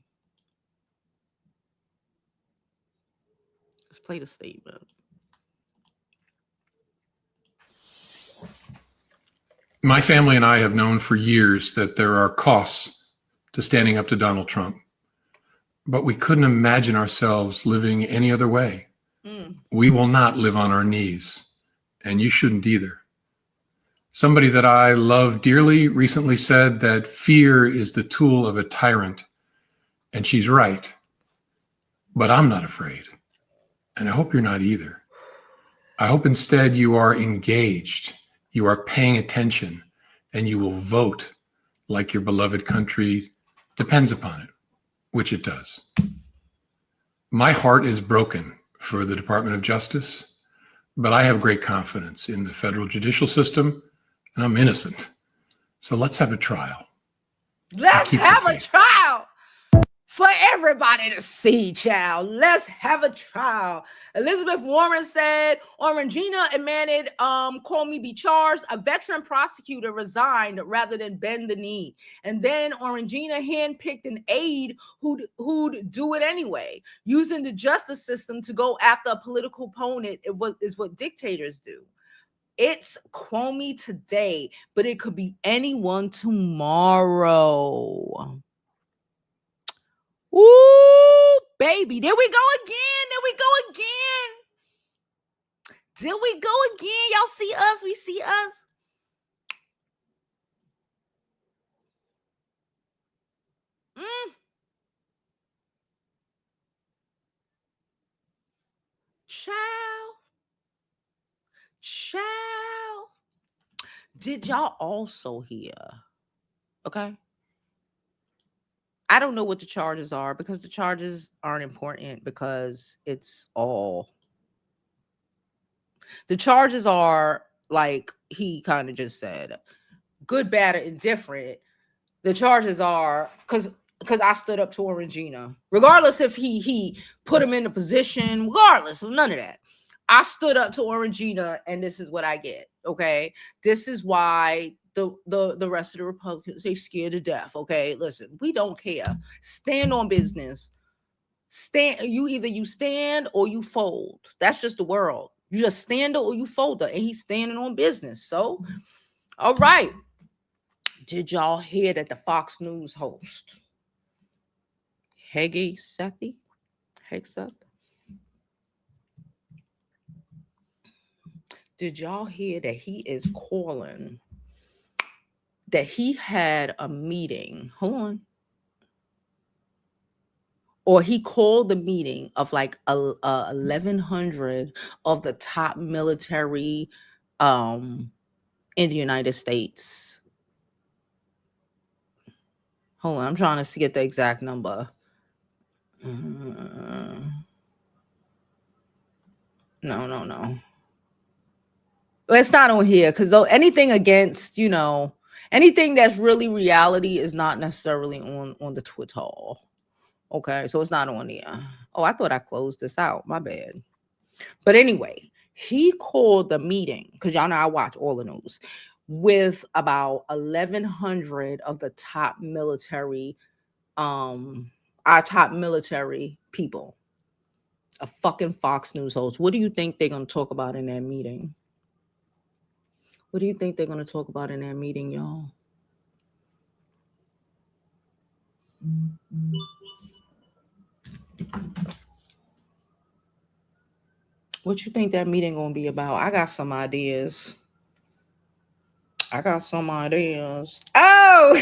Let's play the statement. My family and I have known for years that there are costs to standing up to Donald Trump, but we couldn't imagine ourselves living any other way. We will not live on our knees, and you shouldn't either. Somebody that I love dearly recently said that fear is the tool of a tyrant, and she's right. But I'm not afraid, and I hope you're not either. I hope instead you are engaged, you are paying attention, and you will vote like your beloved country depends upon it, which it does. My heart is broken for the Department of Justice, but I have great confidence in the federal judicial system, and I'm innocent. So let's have a trial. Let's have a trial for everybody to see, child. Let's have a trial. Elizabeth Warren said Orangina demanded Comey be charged. A veteran prosecutor resigned rather than bend the knee. And then Orangina handpicked an aide who'd do it anyway. Using the justice system to go after a political opponent is what dictators do. It's Comey today, but it could be anyone tomorrow. Ooh, baby. There we go again. Y'all see us? We see us. Child. Did y'all also hear? Okay. I don't know what the charges are because the charges aren't important because it's all. The charges are like he kind of just said, good, bad, or indifferent. The charges are because I stood up to Orangina, regardless if he put him in a position, regardless of none of that. I stood up to Orangina, and this is what I get. Okay, this is why the rest of the Republicans, they scared to death. Okay, listen, we don't care. Stand on business. Either you stand or you fold. That's just the world. You just stand or you fold it, and he's standing on business. So, all right. Did y'all hear that the Fox News host Hegseth Did y'all hear that he is calling? That he had a meeting. Hold on. Or he called the meeting of like 1,100 of the top military in the United States. Hold on, I'm trying to get the exact number. No. Well, it's not on here because though anything against, anything that's really reality is not necessarily on the Twitter. Okay, so it's not on there. Oh, I thought I closed this out. My bad. But anyway, he called the meeting because y'all know I watch all the news with about 1,100 of the top military, our top military people. A fucking Fox News host. What do you think they're gonna talk about in that meeting? What do you think they're gonna talk about in that meeting, y'all? What you think that meeting gonna be about? I got some ideas. Oh,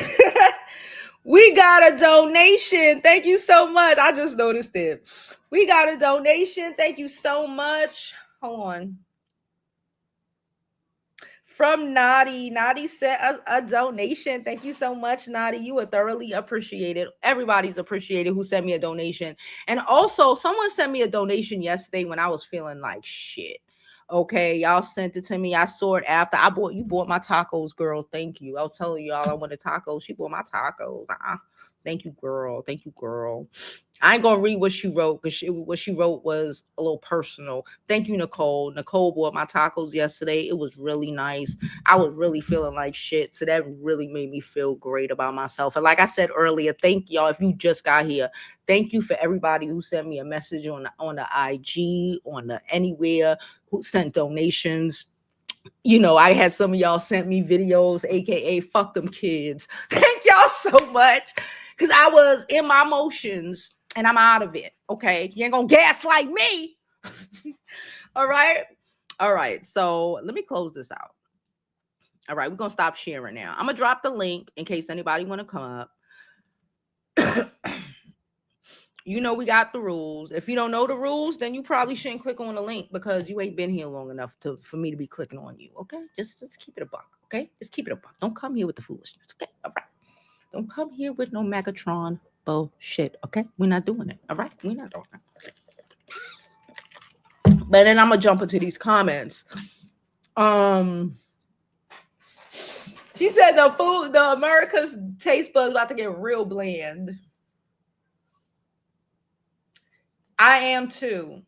we got a donation. Thank you so much. I just noticed it. We got a donation. Thank you so much. Hold on. From Nadi. Nadi sent us a donation. Thank you so much, Nadi. You are thoroughly appreciated. Everybody's appreciated who sent me a donation. And also, someone sent me a donation yesterday when I was feeling like shit. Okay, y'all sent it to me. I saw it after you bought my tacos, girl. Thank you. I was telling y'all I wanted tacos. She bought my tacos. Thank you, girl. I ain't gonna read what she wrote because what she wrote was a little personal. Thank you, Nicole. Nicole bought my tacos yesterday. It was really nice. I was really feeling like shit. So that really made me feel great about myself. And like I said earlier, thank y'all. If you just got here, thank you for everybody who sent me a message on the IG, on the anywhere, who sent donations. I had some of y'all sent me videos, aka fuck them kids. Thank y'all so much. Because I was in my emotions and I'm out of it. Okay. You ain't gonna gaslight me. All right. So let me close this out. All right, we're gonna stop sharing now. I'm gonna drop the link in case anybody want to come up. We got the rules. If you don't know the rules, then you probably shouldn't click on the link because you ain't been here long enough for me to be clicking on you. Okay, just keep it a buck. Okay, just keep it a buck. Don't come here with the foolishness. Okay, all right. Don't come here with no Megatron bullshit. Okay, we're not doing it. All right, we're not doing it. But then I'm gonna jump into these comments. She said the America's taste buds about to get real bland. I am too.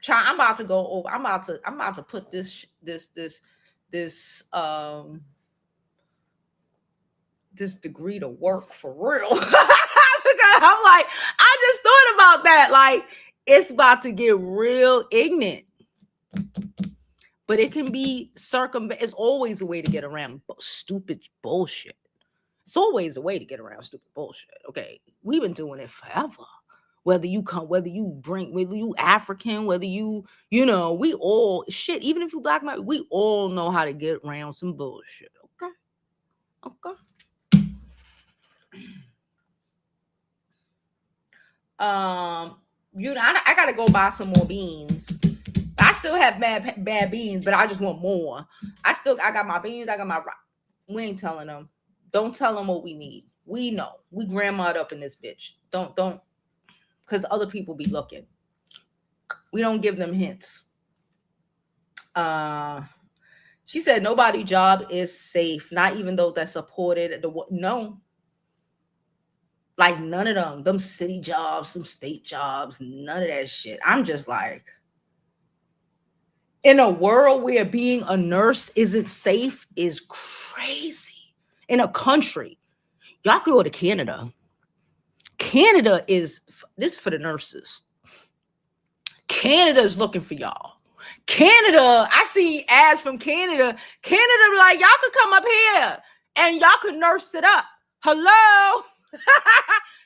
I'm about to go over. I'm about to put this degree to work for real. Because I'm like, I just thought about that. Like, it's about to get real ignorant. But it can be it's always a way to get around stupid bullshit. It's always a way to get around stupid bullshit. Okay. We've been doing it forever. Whether you African, whether we all shit, even if you black, we all know how to get around some bullshit. Okay. I gotta go buy some more beans. I still have bad beans, but I just want more. I got my beans. We ain't telling them. Don't tell them what we need. We know. We grandma'd up in this bitch. Don't, because other people be looking. We don't give them hints. She said nobody's job is safe, not even though that's supported. No. Like none of them city jobs, some state jobs, none of that shit. I'm just like, in a world where being a nurse isn't safe is crazy. In a country, y'all could go to Canada. Canada is this for the nurses. Canada is looking for y'all. Canada, I see ads from Canada. Canada, like, y'all could come up here and y'all could nurse it up. Hello?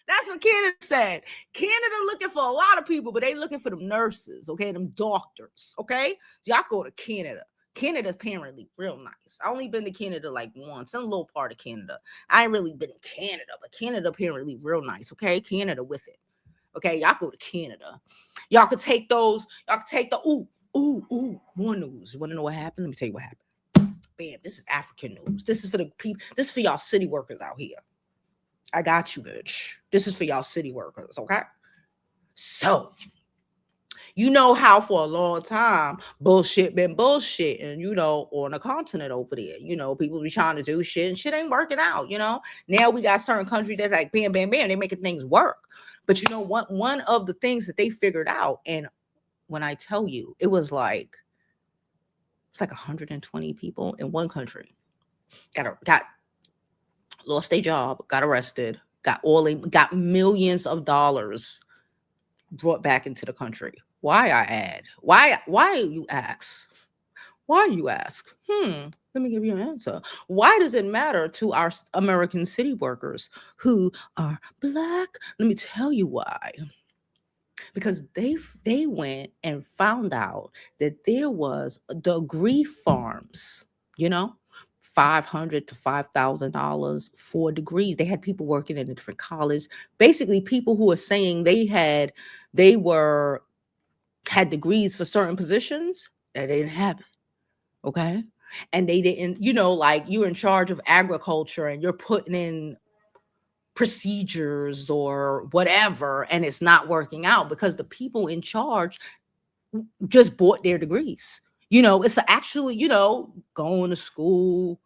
That's what Canada said. Canada looking for a lot of people, but they looking for them nurses, okay? Them doctors, okay? Y'all go to Canada. Canada's apparently real nice. I only been to Canada like once, in a little part of Canada. I ain't really been in Canada, but Canada apparently real nice. Okay, Canada with it. Okay, y'all go to Canada. Y'all could take those. Y'all could take the more news. You want to know what happened? Let me tell you what happened. Bam, this is African news. This is for the people. This is for y'all city workers out here. I got you, bitch. This is for y'all city workers, okay? So, you know how for a long time bullshit been bullshit, and on the continent over there, people be trying to do shit and shit ain't working out. Now we got certain countries that's like bam, bam, bam, they making things work. But you know what? One of the things that they figured out, and when I tell you, it's like 120 people in one country got lost their job, got arrested, got millions of dollars brought back into the country. Why, I add? Why you ask? Why you ask? Let me give you an answer. Why does it matter to our American city workers who are Black? Let me tell you why. Because they went and found out that there was degree farms, $500 to $5,000 for degrees. They had people working in a different college. Basically, people who are saying they had degrees for certain positions that they didn't have it. Okay. And they didn't, like you're in charge of agriculture and you're putting in procedures or whatever, and it's not working out because the people in charge just bought their degrees. It's actually, going to school,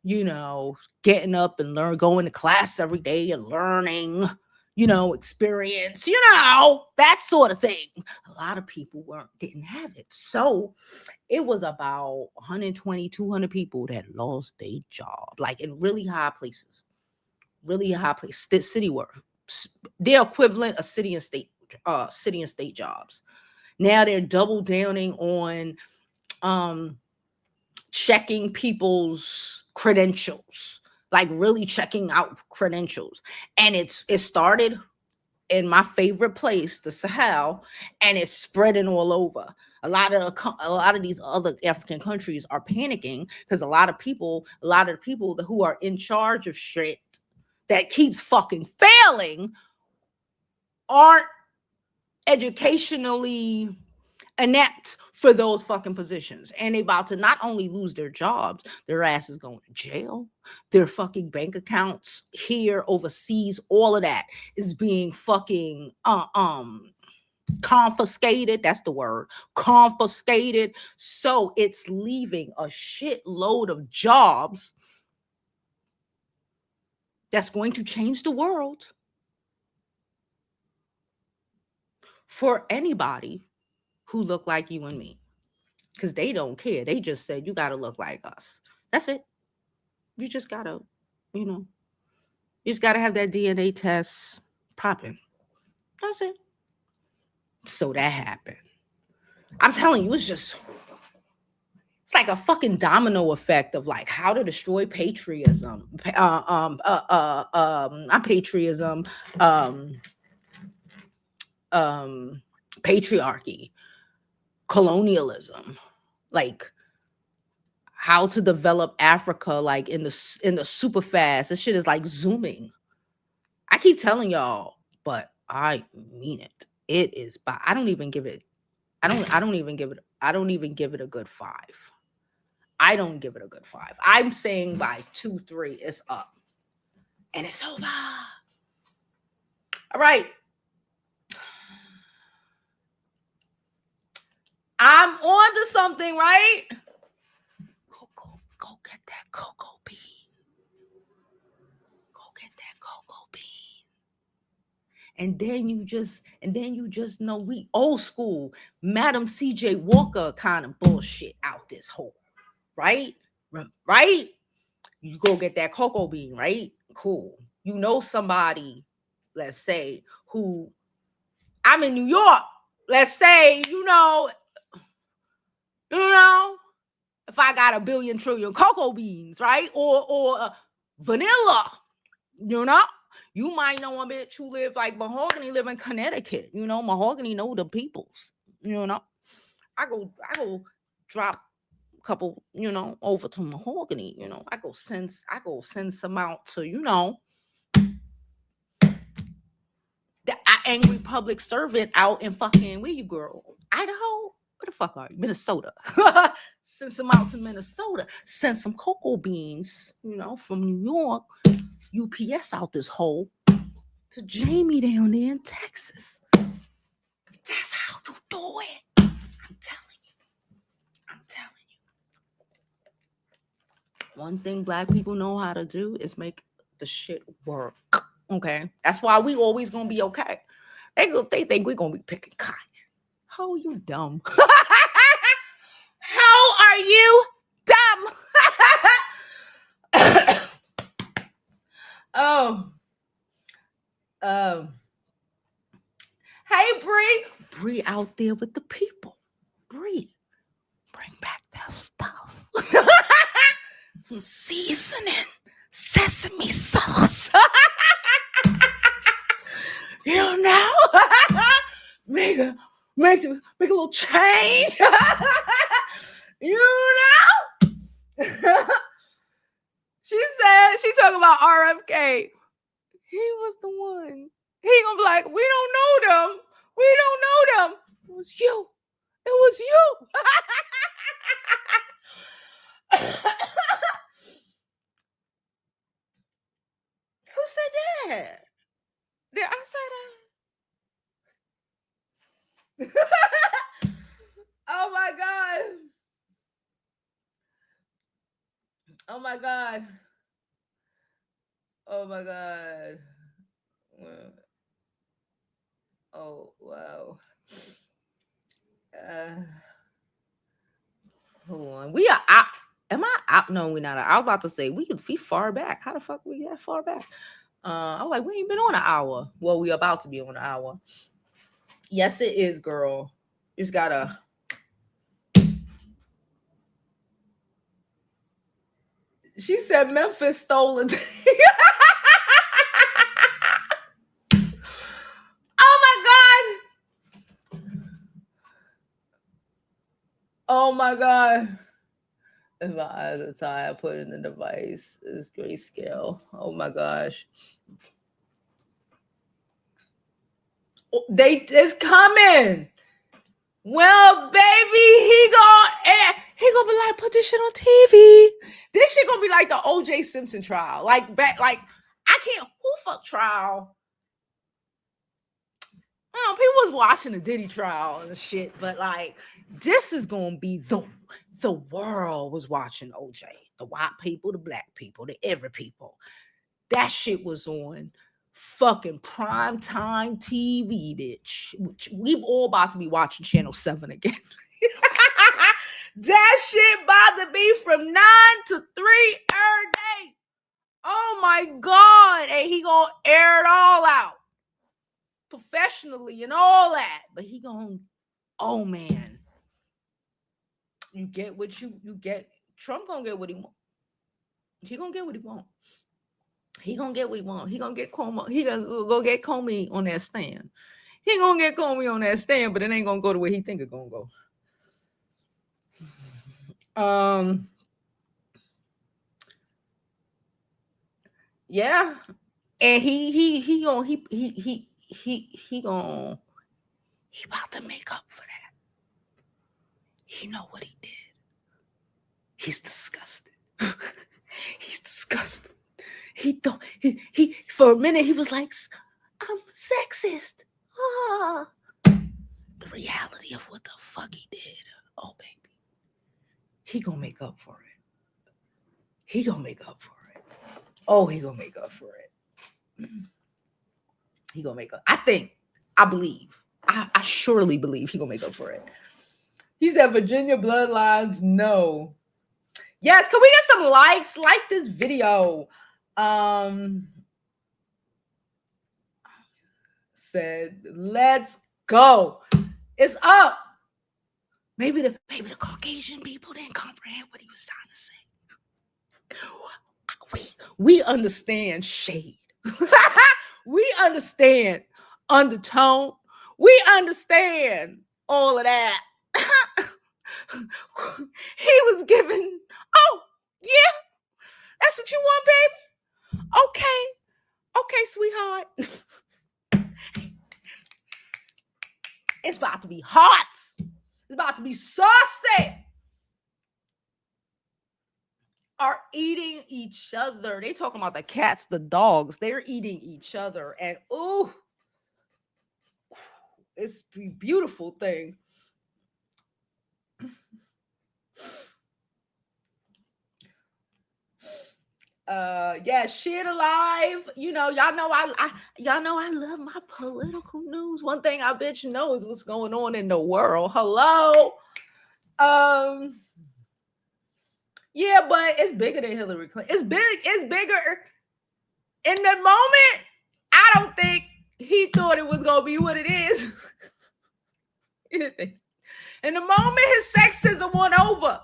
getting up and going to class every day and learning, experience, that sort of thing. A lot of people didn't have it. So it was about 120, 200 people that lost their job, like in really high places, city work, their equivalent of city and state jobs. Now they're double downing on checking people's credentials, like really checking out credentials. And it started in my favorite place, the Sahel, and it's spreading all over. A lot of these other African countries are panicking because a lot of the people who are in charge of shit that keeps fucking failing aren't educationally inept for those fucking positions, and they about to not only lose their jobs, their ass is going to jail, their fucking bank accounts here, overseas, all of that is being fucking confiscated. That's the word, confiscated. So it's leaving a shitload of jobs that's going to change the world for anybody who look like you and me, because they don't care. They just said you got to look like us. That's it. You just gotta, you just gotta have that DNA test popping. That's it. So that happened. I'm telling you, it's like a fucking domino effect of like how to destroy patriotism. Not patriotism. Patriarchy, colonialism, like how to develop Africa, like in the super fast. This shit is like zooming. I keep telling y'all, but I mean it. It is, but I don't even give it a good 5. I don't give it a good 5. I'm saying by 2, 3, it's up. And it's over. All right. I'm on to something, right? Go get that cocoa bean. Go get that cocoa bean. And then you just know we old school Madam CJ Walker kind of bullshit out this hole, right? Right? You go get that cocoa bean, right? Cool. You know somebody, let's say, who I'm in New York. Let's say, if I got 1 billion trillion cocoa beans, right? Or vanilla, you might know a bitch who live like Mahogany, live in Connecticut. Mahogany know the peoples. I go drop couple, over to Mahogany. I go send some out to, the angry public servant out in fucking, where you, girl? Idaho? Where the fuck are you? Minnesota. Send some out to Minnesota. Send some cocoa beans, from New York. UPS out this hole to Jamie down there in Texas. That's how you do it. I'm telling you. One thing black people know how to do is make the shit work. Okay? That's why we always gonna be okay. They think we're gonna be picking cotton. How are you dumb? How are you dumb? Hey, Bree out there with the people. Bree, bring back that stuff. Some seasoning, sesame sauce. Make a little change. She talking about RFK. He was the one. He gonna be like, we don't know them. It was you. Who said that? Did I say that? Oh my God. Oh my God. Oh wow. Hold on. We are out. Am I out? No, we're not. I was about to say we could be far back. How the fuck we that far back? I was like, we ain't been on an hour. Well, we about to be on an hour. Yes, it is, girl. You just gotta. She said Memphis stole it. Oh my God. If my eyes are tired, I put in the device. It's grayscale. Oh my gosh. It's coming. Well, baby, he gonna be like, put this shit on TV. This shit gonna be like the O.J. Simpson trial. I can't. Who fuck trial? People was watching the Diddy trial and shit, but this is gonna be the world was watching OJ. The white people, the black people, the every people. That shit was on fucking primetime TV, bitch. We all about to be watching Channel 7 again. That shit about to be from 9 to 3 every day. Oh my God. And he gonna air it all out professionally and all that. But he gonna, oh man. You get what you get. Trump gonna get what he want. He gonna get what he want. He gonna get Comey. He gonna go get Comey on that stand. He gonna get Comey on that stand, but it ain't gonna go the way he think it's gonna go. Yeah, and he about to make up for that. He know what he did. He's disgusted. He's disgusted. He for a minute he was like, I'm sexist. The reality of what the fuck he did. Oh baby. He gonna make up for it. He gonna make up for it. Oh, he gonna make up for it. He gonna make up. I believe. I surely believe he gonna make up for it. He said Virginia bloodlines, no. Yes, can we get some likes? Like this video. Said, let's go. It's up. Maybe the Caucasian people didn't comprehend what he was trying to say. We understand shade. We understand undertone. We understand all of that. He was given, oh, yeah, that's what you want, baby? Okay, sweetheart. It's about to be hot. It's about to be saucy. Are eating each other. They talking about the cats, the dogs. They're eating each other. And ooh, it's a beautiful thing. Yeah, shit alive. Y'all know I love my political news. One thing I bet you know is what's going on in the world. Hello. Yeah, but it's bigger than Hillary Clinton. It's bigger. In the moment, I don't think he thought it was gonna be what it is. In the moment, his sexism won over.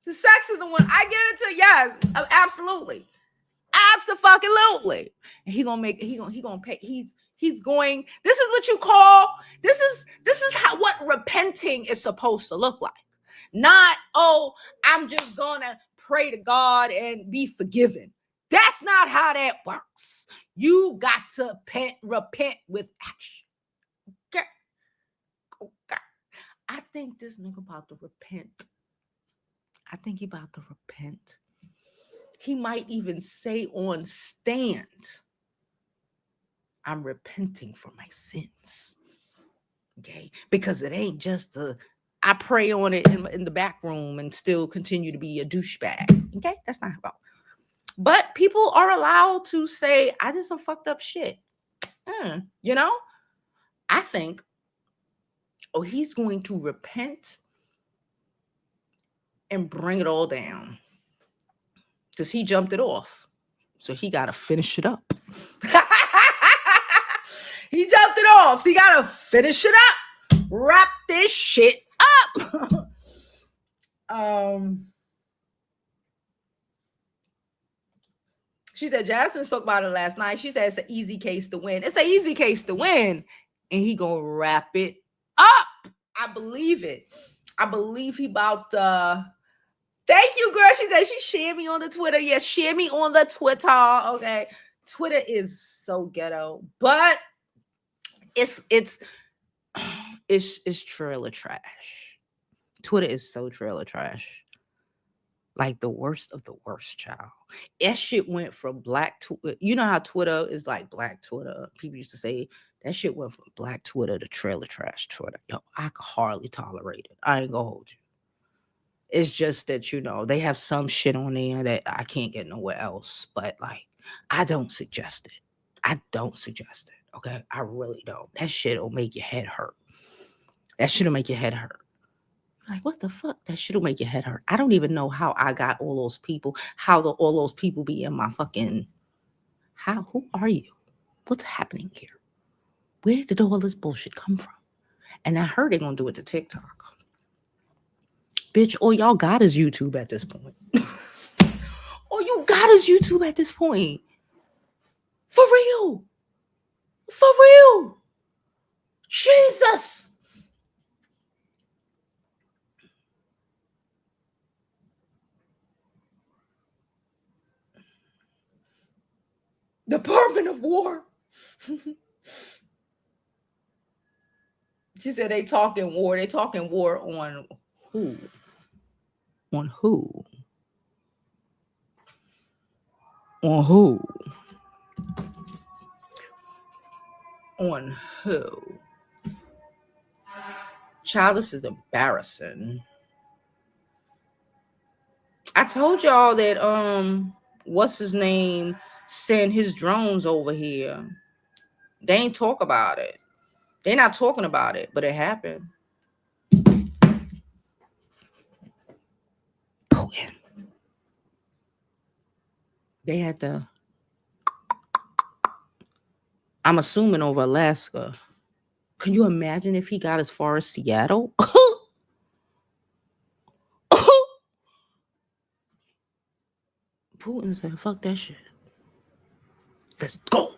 The sexism won. I get it to yes, absolutely. Absolutely. And he gonna pay. He's going. This is what you call. This is what repenting is supposed to look like. Not, oh, I'm just gonna pray to God and be forgiven. That's not how that works. You got to repent with action. Okay. I think this nigga about to repent. I think he about to repent. He might even say on stand, I'm repenting for my sins. Okay? Because it ain't just I pray on it in the back room and still continue to be a douchebag. Okay? That's not about. But people are allowed to say, I did some fucked up shit. I think, he's going to repent and bring it all down. Because he jumped it off. So he got to finish it up. He jumped it off. So he got to finish it up. Wrap this shit up. She said, Jasmine spoke about it last night. She said it's an easy case to win. It's an easy case to win. And he going to wrap it up. I believe it. I believe he about thank you, girl. She said she shared me on the Twitter. Yes, share me on the Twitter. Okay. Twitter is so ghetto, but it's trailer trash. Twitter is so trailer trash. Like the worst of the worst, child. That shit went from black Twitter. You know how Twitter is like black Twitter? People used to say that shit went from black Twitter to trailer trash Twitter. Yo, I could hardly tolerate it. I ain't gonna hold you. It's just that, they have some shit on there that I can't get nowhere else. But like, I don't suggest it. Okay? I really don't. That shit will make your head hurt. Like, what the fuck? That shit'll make your head hurt. I don't even know how I got all those people, all those people be in my fucking, who are you? What's happening here? Where did all this bullshit come from? And I heard they're gonna do it to TikTok. Bitch, all y'all got is YouTube at this point. All you got is YouTube at this point. For real. Jesus. Department of War. She said they talking war. They talking war on who? On who? On who? On who? Child, this is embarrassing. I told y'all that what's his name sent his drones over here. They ain't talk about it. They're not talking about it, but it happened. Putin. They had to. I'm assuming over Alaska. Can you imagine if he got as far as Seattle? Putin said, fuck that shit. Let's go.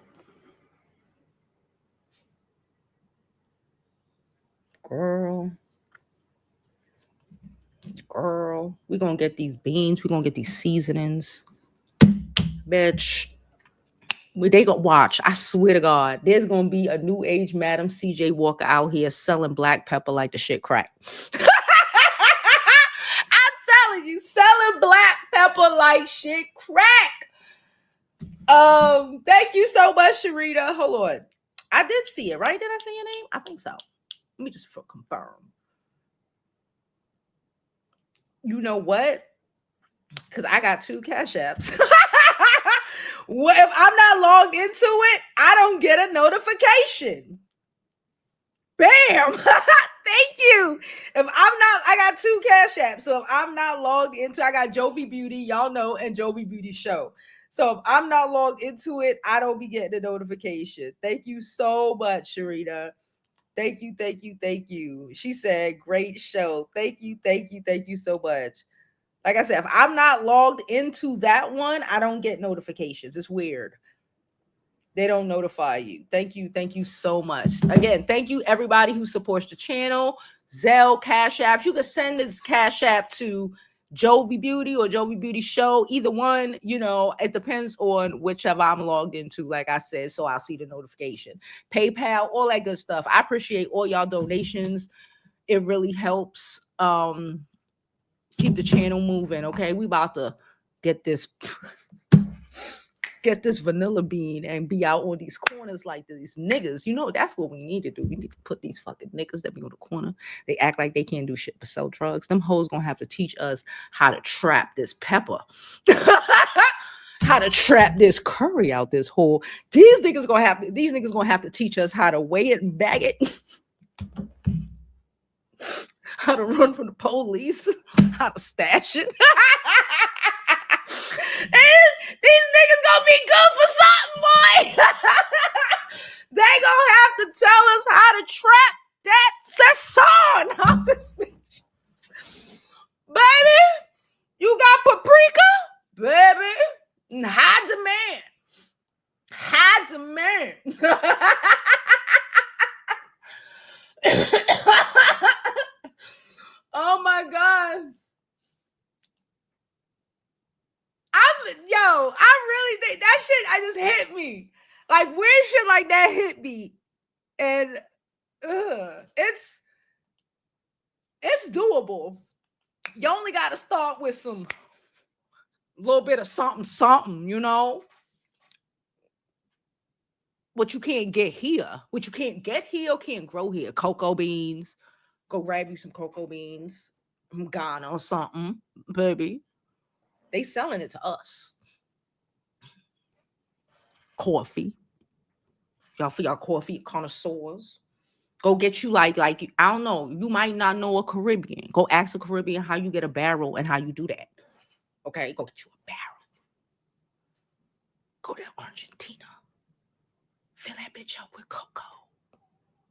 Girl. Girl, we're gonna get these beans, we're gonna get these seasonings. Bitch. They gonna watch. I swear to God, there's gonna be a new age Madam CJ Walker out here selling black pepper like the shit crack. I'm telling you, selling black pepper like shit crack. Thank you so much, Sharita. Hold on. I did see it, right? Did I say your name? I think so. Let me just confirm. You know what? Because I got 2 Cash Apps. Well, if I'm not logged into it, I don't get a notification. Bam! Thank you. I got 2 Cash Apps. So if I'm not logged into, I got Jovi Beauty, y'all know, and Jovi Beauty Show. So if I'm not logged into it, I don't be getting the notification. Thank you so much, Sharita. Thank you, thank you, thank you. She said, great show. Thank you, thank you, thank you so much. Like I said, if I'm not logged into that one, I don't get notifications. It's weird. They don't notify you. Thank you so much. Again, thank you everybody who supports the channel. Zelle, Cash Apps. You can send this Cash App to Jovi Beauty or Jovi Beauty Show. Either one, it depends on whichever I'm logged into, like I said, so I'll see the notification. PayPal, all that good stuff. I appreciate all y'all donations. It really helps keep the channel moving. Okay, we about to get this vanilla bean and be out on these corners like these niggas. That's what we need to do. We need to put these fucking niggas that be on the corner. They act like they can't do shit but sell drugs. Them hoes gonna have to teach us how to trap this pepper. How to trap this curry out this hole. These niggas gonna have to teach us how to weigh it and bag it. How to run from the police, how to stash it. And these niggas gonna be good for something, boy. They gonna have to tell us how to trap that sesson out this bitch. Baby, you got paprika? Baby, high demand. High demand. Oh my God. I really think that shit, I just hit me. Like weird shit like that hit me. And it's doable. You only got to start with some little bit of something, What you can't get here. What you can't get here or can't grow here. Cocoa beans. Go grab you some cocoa beans from Ghana or something, baby. They selling it to us. Coffee. Y'all for y'all coffee connoisseurs. Go get you like I don't know. You might not know a Caribbean. Go ask a Caribbean how you get a barrel and how you do that. Okay, go get you a barrel. Go to Argentina. Fill that bitch up with cocoa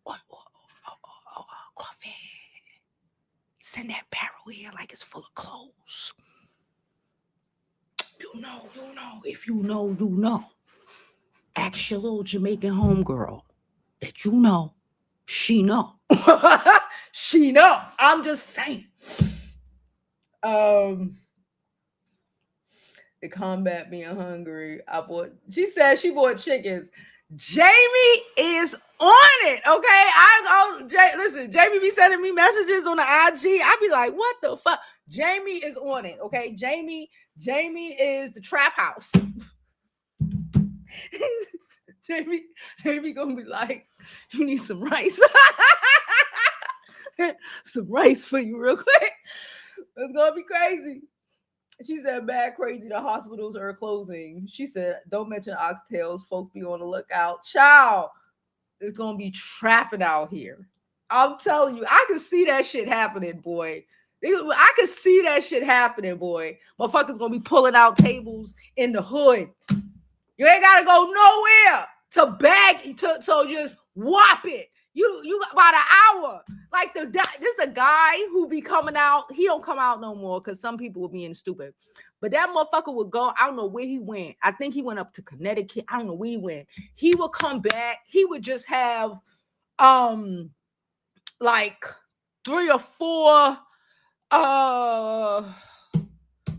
or coffee. Send that barrel here like it's full of clothes. You know. If you know, you know. Ask your little Jamaican homegirl that you know. She know. She know. I'm just saying. To combat being hungry, she said she bought chickens. Jamie is on it, okay? Listen, Jamie be sending me messages on the IG. I be like, what the fuck? Jamie is on it, okay? Jamie is the trap house. Jamie gonna be like, you need some rice. Some rice for you real quick. It's gonna be crazy. She said, bad crazy, the hospitals are closing. She said, don't mention oxtails. Folks be on the lookout. Child, it's going to be trapping out here. I'm telling you, I can see that shit happening, boy. I can see that shit happening, boy. Motherfuckers going to be pulling out tables in the hood. You ain't got to go nowhere to bag, to just whop it. You about an hour. Like this the guy who be coming out. He don't come out no more because some people were being stupid. But that motherfucker would go. I don't know where he went. I think he went up to Connecticut. I don't know where he went. He would come back. He would just have like 3 or 4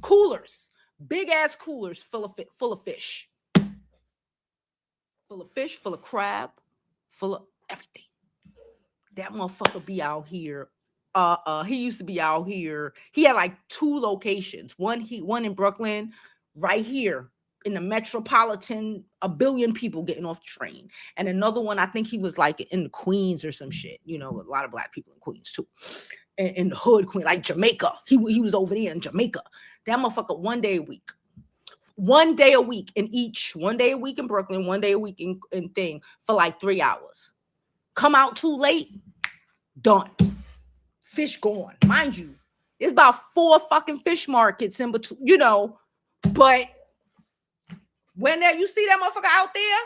Coolers, big ass coolers full of fish, full of fish, full of crab, full of everything. That motherfucker be out here. He used to be out here. He had like 2 locations. One in Brooklyn, right here in the metropolitan, a billion people getting off the train. And another one, I think he was like in Queens or some shit. You know, a lot of black people in Queens too. In the hood, Queen, like Jamaica. He was over there in Jamaica. That motherfucker 1 day a week. 1 day a week in each. 1 day a week in Brooklyn, 1 day a week in thing for like 3 hours. Come out too late, done. Fish gone. Mind you, there's about 4 fucking fish markets in between, you know, but when you see that motherfucker out there,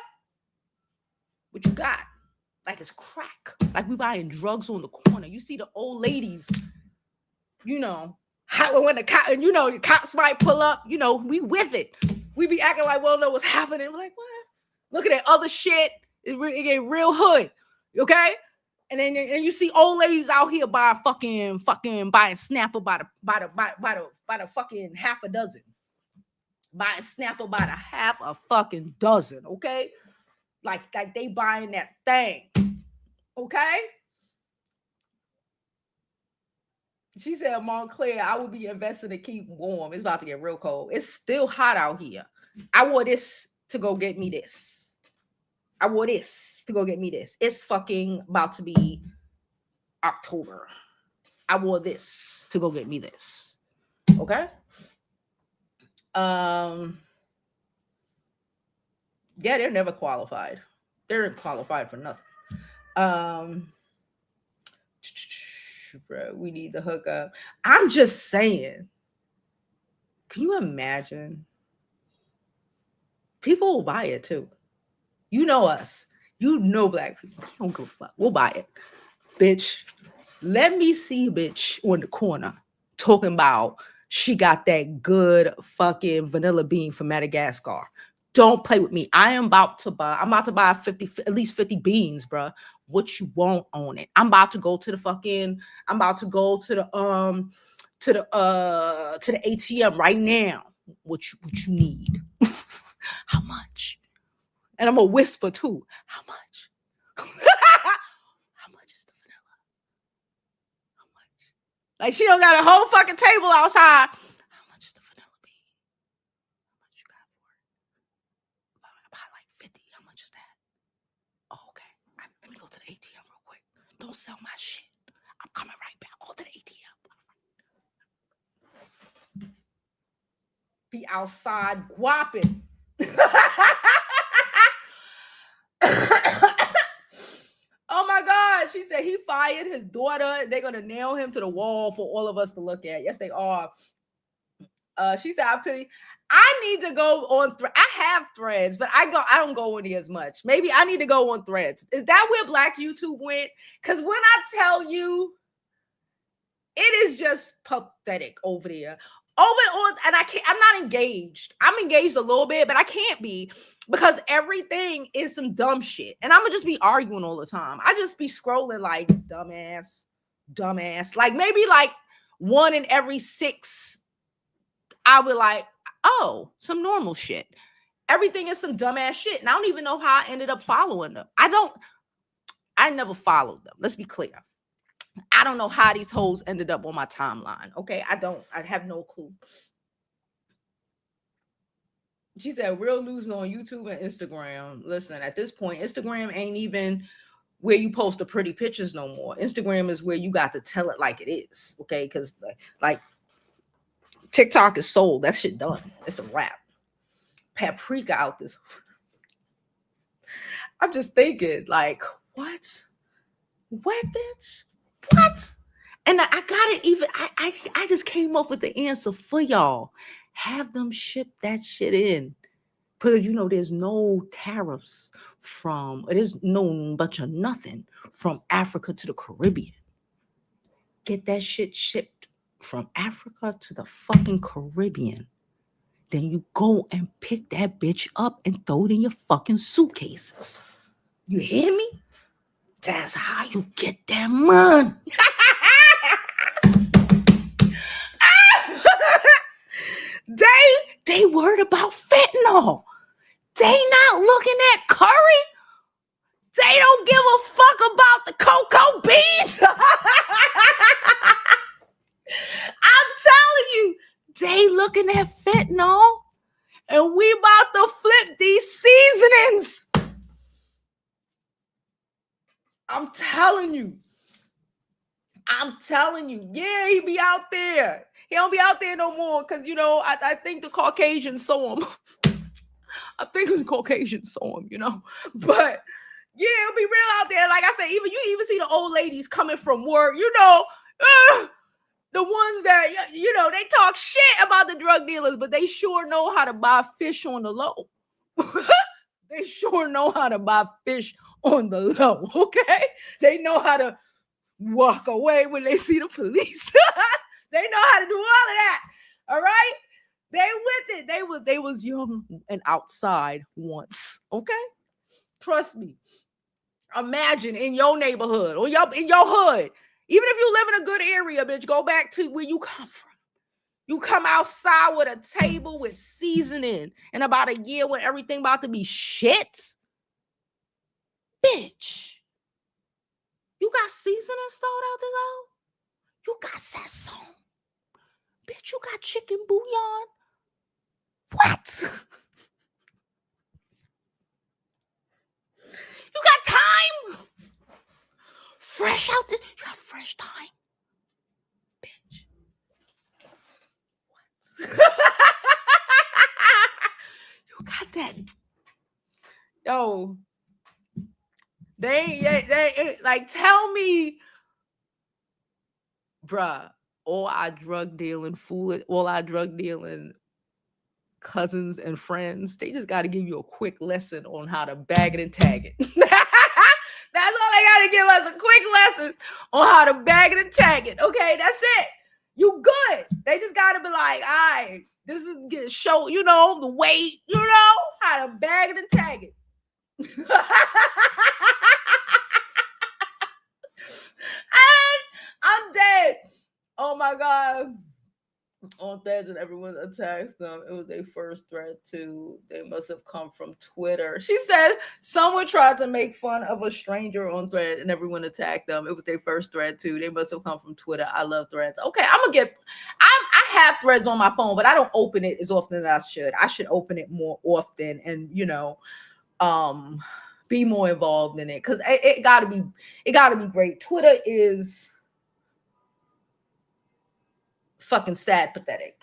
what you got? Like it's crack. Like we buying drugs on the corner. You see the old ladies, you know, when the cops might pull up, you know, we with it. We be acting like we don't know what's happening. We're like, what? Look at that other shit. It get real hood. Okay? And then you see old ladies out here buying fucking buying Snapper by the fucking half a dozen. Buying Snapper by the half a fucking dozen, okay? Like they buying that thing. Okay? She said, Montclair, I would be invested to keep warm. It's about to get real cold. It's still hot out here. I wore this to go get me this. I wore this to go get me this. It's fucking about to be October. I wore this to go get me this. Okay? Yeah, they're never qualified. They're qualified for nothing. Bro, we need the hookup. I'm just saying. Can you imagine? People will buy it too. You know us. You know black people. We don't give a fuck. We'll buy it. Bitch, let me see bitch on the corner talking about she got that good fucking vanilla bean from Madagascar. Don't play with me. I'm about to buy at least 50 beans, bro. What you want on it? I'm about to go to the ATM right now. What you need? How much? And I'm gonna whisper too. How much? How much is the vanilla? How much? Like she don't got a whole fucking table outside. How much is the vanilla bean? How much you got for it? About like 50. How much is that? Oh, okay. Let me go to the ATM real quick. Don't sell my shit. I'm coming right back. Go to the ATM. Be outside guapping. Oh my God. She said he fired his daughter. They're going to nail him to the wall for all of us to look at. Yes, they are. She said, I need to go on. I have Threads, but I don't go on it as much. Maybe I need to go on Threads. Is that where Black YouTube went? Because when I tell you, it is just pathetic over there. And I'm not engaged. I'm engaged a little bit, but I can't be because everything is some dumb shit. And I'm gonna just be arguing all the time. I just be scrolling like dumbass. Like maybe like 1 in every 6, I would like, oh, some normal shit. Everything is some dumbass shit. And I don't even know how I ended up following them. I never followed them. Let's be clear. I don't know how these hoes ended up on my timeline. Okay, I have no clue. She said, real news on YouTube and Instagram. Listen, at this point, Instagram ain't even where you post the pretty pictures no more. Instagram is where you got to tell it like it is. Okay, because like TikTok is sold. That shit done. It's a wrap. Paprika out this. I'm just thinking, like, what? What, bitch? What? And I got it even. I just came up with the answer for y'all. Have them ship that shit in. Because there's no tariffs there's no bunch of nothing from Africa to the Caribbean. Get that shit shipped from Africa to the fucking Caribbean. Then you go and pick that bitch up and throw it in your fucking suitcases. You hear me? That's how you get that money. They worried about fentanyl. They not looking at curry. They don't give a fuck about the cocoa beans. I'm telling you, they looking at fentanyl, and we about to flip these seasonings. I'm telling you. Yeah, he be out there. He don't be out there no more because, I think the Caucasians saw him. I think the Caucasians saw him, But yeah, it'll be real out there. Like I said, you even see the old ladies coming from work, the ones that, they talk shit about the drug dealers, but they sure know how to buy fish on the low. They sure know how to buy fish on the low, okay? They know how to walk away when they see the police. They know how to do all of that. All right? They with it. They was young and outside once. Okay? Trust me. Imagine in your neighborhood or in your hood. Even if you live in a good area, bitch, go back to where you come from. You come outside with a table with seasoning in about a year when everything about to be shit. Bitch. You got seasoning stored out there, though? You got sazon. Bitch, you got chicken bouillon. What? You got thyme? Fresh out there? You got fresh thyme? Bitch. What? You got that? Yo. They like, tell me, bruh, all our drug dealing cousins and friends, they just got to give you a quick lesson on how to bag it and tag it. That's all they got to give us, a quick lesson on how to bag it and tag it. Okay, that's it. You good. They just got to be like, all right, this is get show, the weight, how to bag it and tag it. I'm dead. Oh my God. On Thursday, and everyone attacks them. It was their first threat too. They must have come from Twitter. She said someone tried to make fun of a stranger on Thread and everyone attacked them. It was their first thread too. They must have come from Twitter. I love Threads. Okay, I have Threads on my phone, but I don't open it as often as I should. I should open it more often and be more involved in it because it gotta be great. Twitter is fucking sad, pathetic.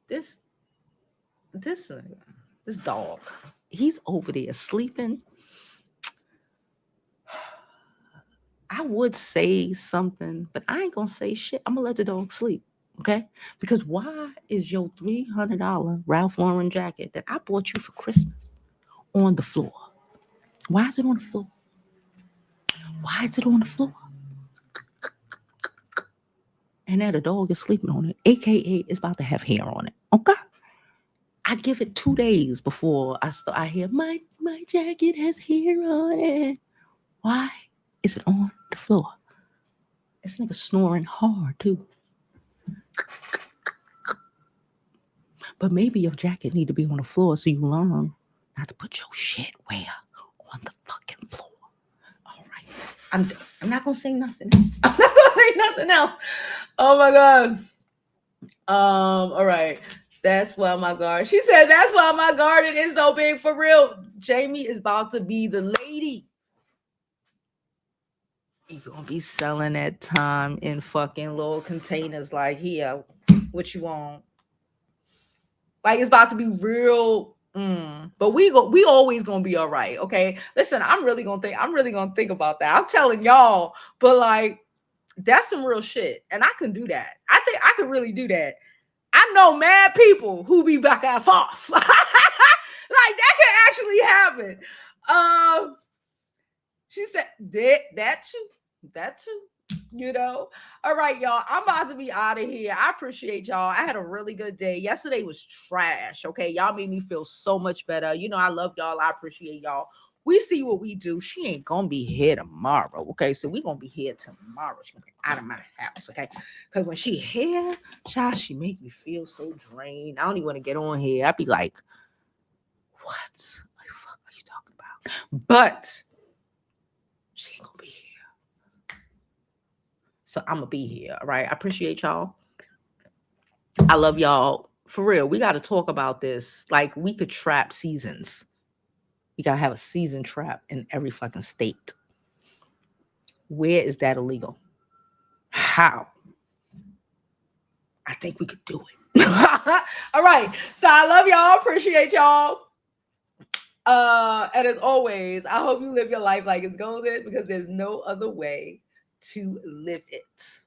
This dog, he's over there sleeping. I would say something, but I ain't gonna say shit. I'm gonna let the dog sleep, okay? Because why is your $300 Ralph Lauren jacket that I bought you for Christmas on the floor? Why is it on the floor? Why is it on the floor? And that a dog is sleeping on it, aka it's about to have hair on it. Okay. I give it 2 days before I hear my jacket has hair on it. Why is it on the floor? This nigga snoring hard too. But maybe your jacket need to be on the floor so you learn not to put your shit where? On the fucking floor. I'm not gonna say nothing else. Oh my God. All right. That's why my garden. She said that's why my garden is so big for real. Jamie is about to be the lady. You're gonna be selling that time in fucking little containers. Like, here, what you want? Like, it's about to be real. But we always gonna be all right. Okay, listen, I'm really gonna think about that. I'm telling y'all, but like, that's some real shit, and I can do that. I think I could really do that. I know mad people who be back and forth. Like, that can actually happen. She said that too. All right, y'all. I'm about to be out of here. I appreciate y'all. I had a really good day. Yesterday was trash. Okay, y'all made me feel so much better. I love y'all. I appreciate y'all. We see what we do. She ain't gonna be here tomorrow. Okay, so we gonna be here tomorrow. She's gonna be out of my house. Okay, because when she here, child, she make me feel so drained. I don't even want to get on here. I'd be like, what the fuck are you talking about? But she ain't gonna be here. So I'm gonna be here. All right. I appreciate y'all. I love y'all. For real, we got to talk about this. Like, we could trap seasons. We got to have a season trap in every fucking state. Where is that illegal? How? I think we could do it. All right. So I love y'all. Appreciate y'all. And as always, I hope you live your life like it's golden, because there's no other way to live it.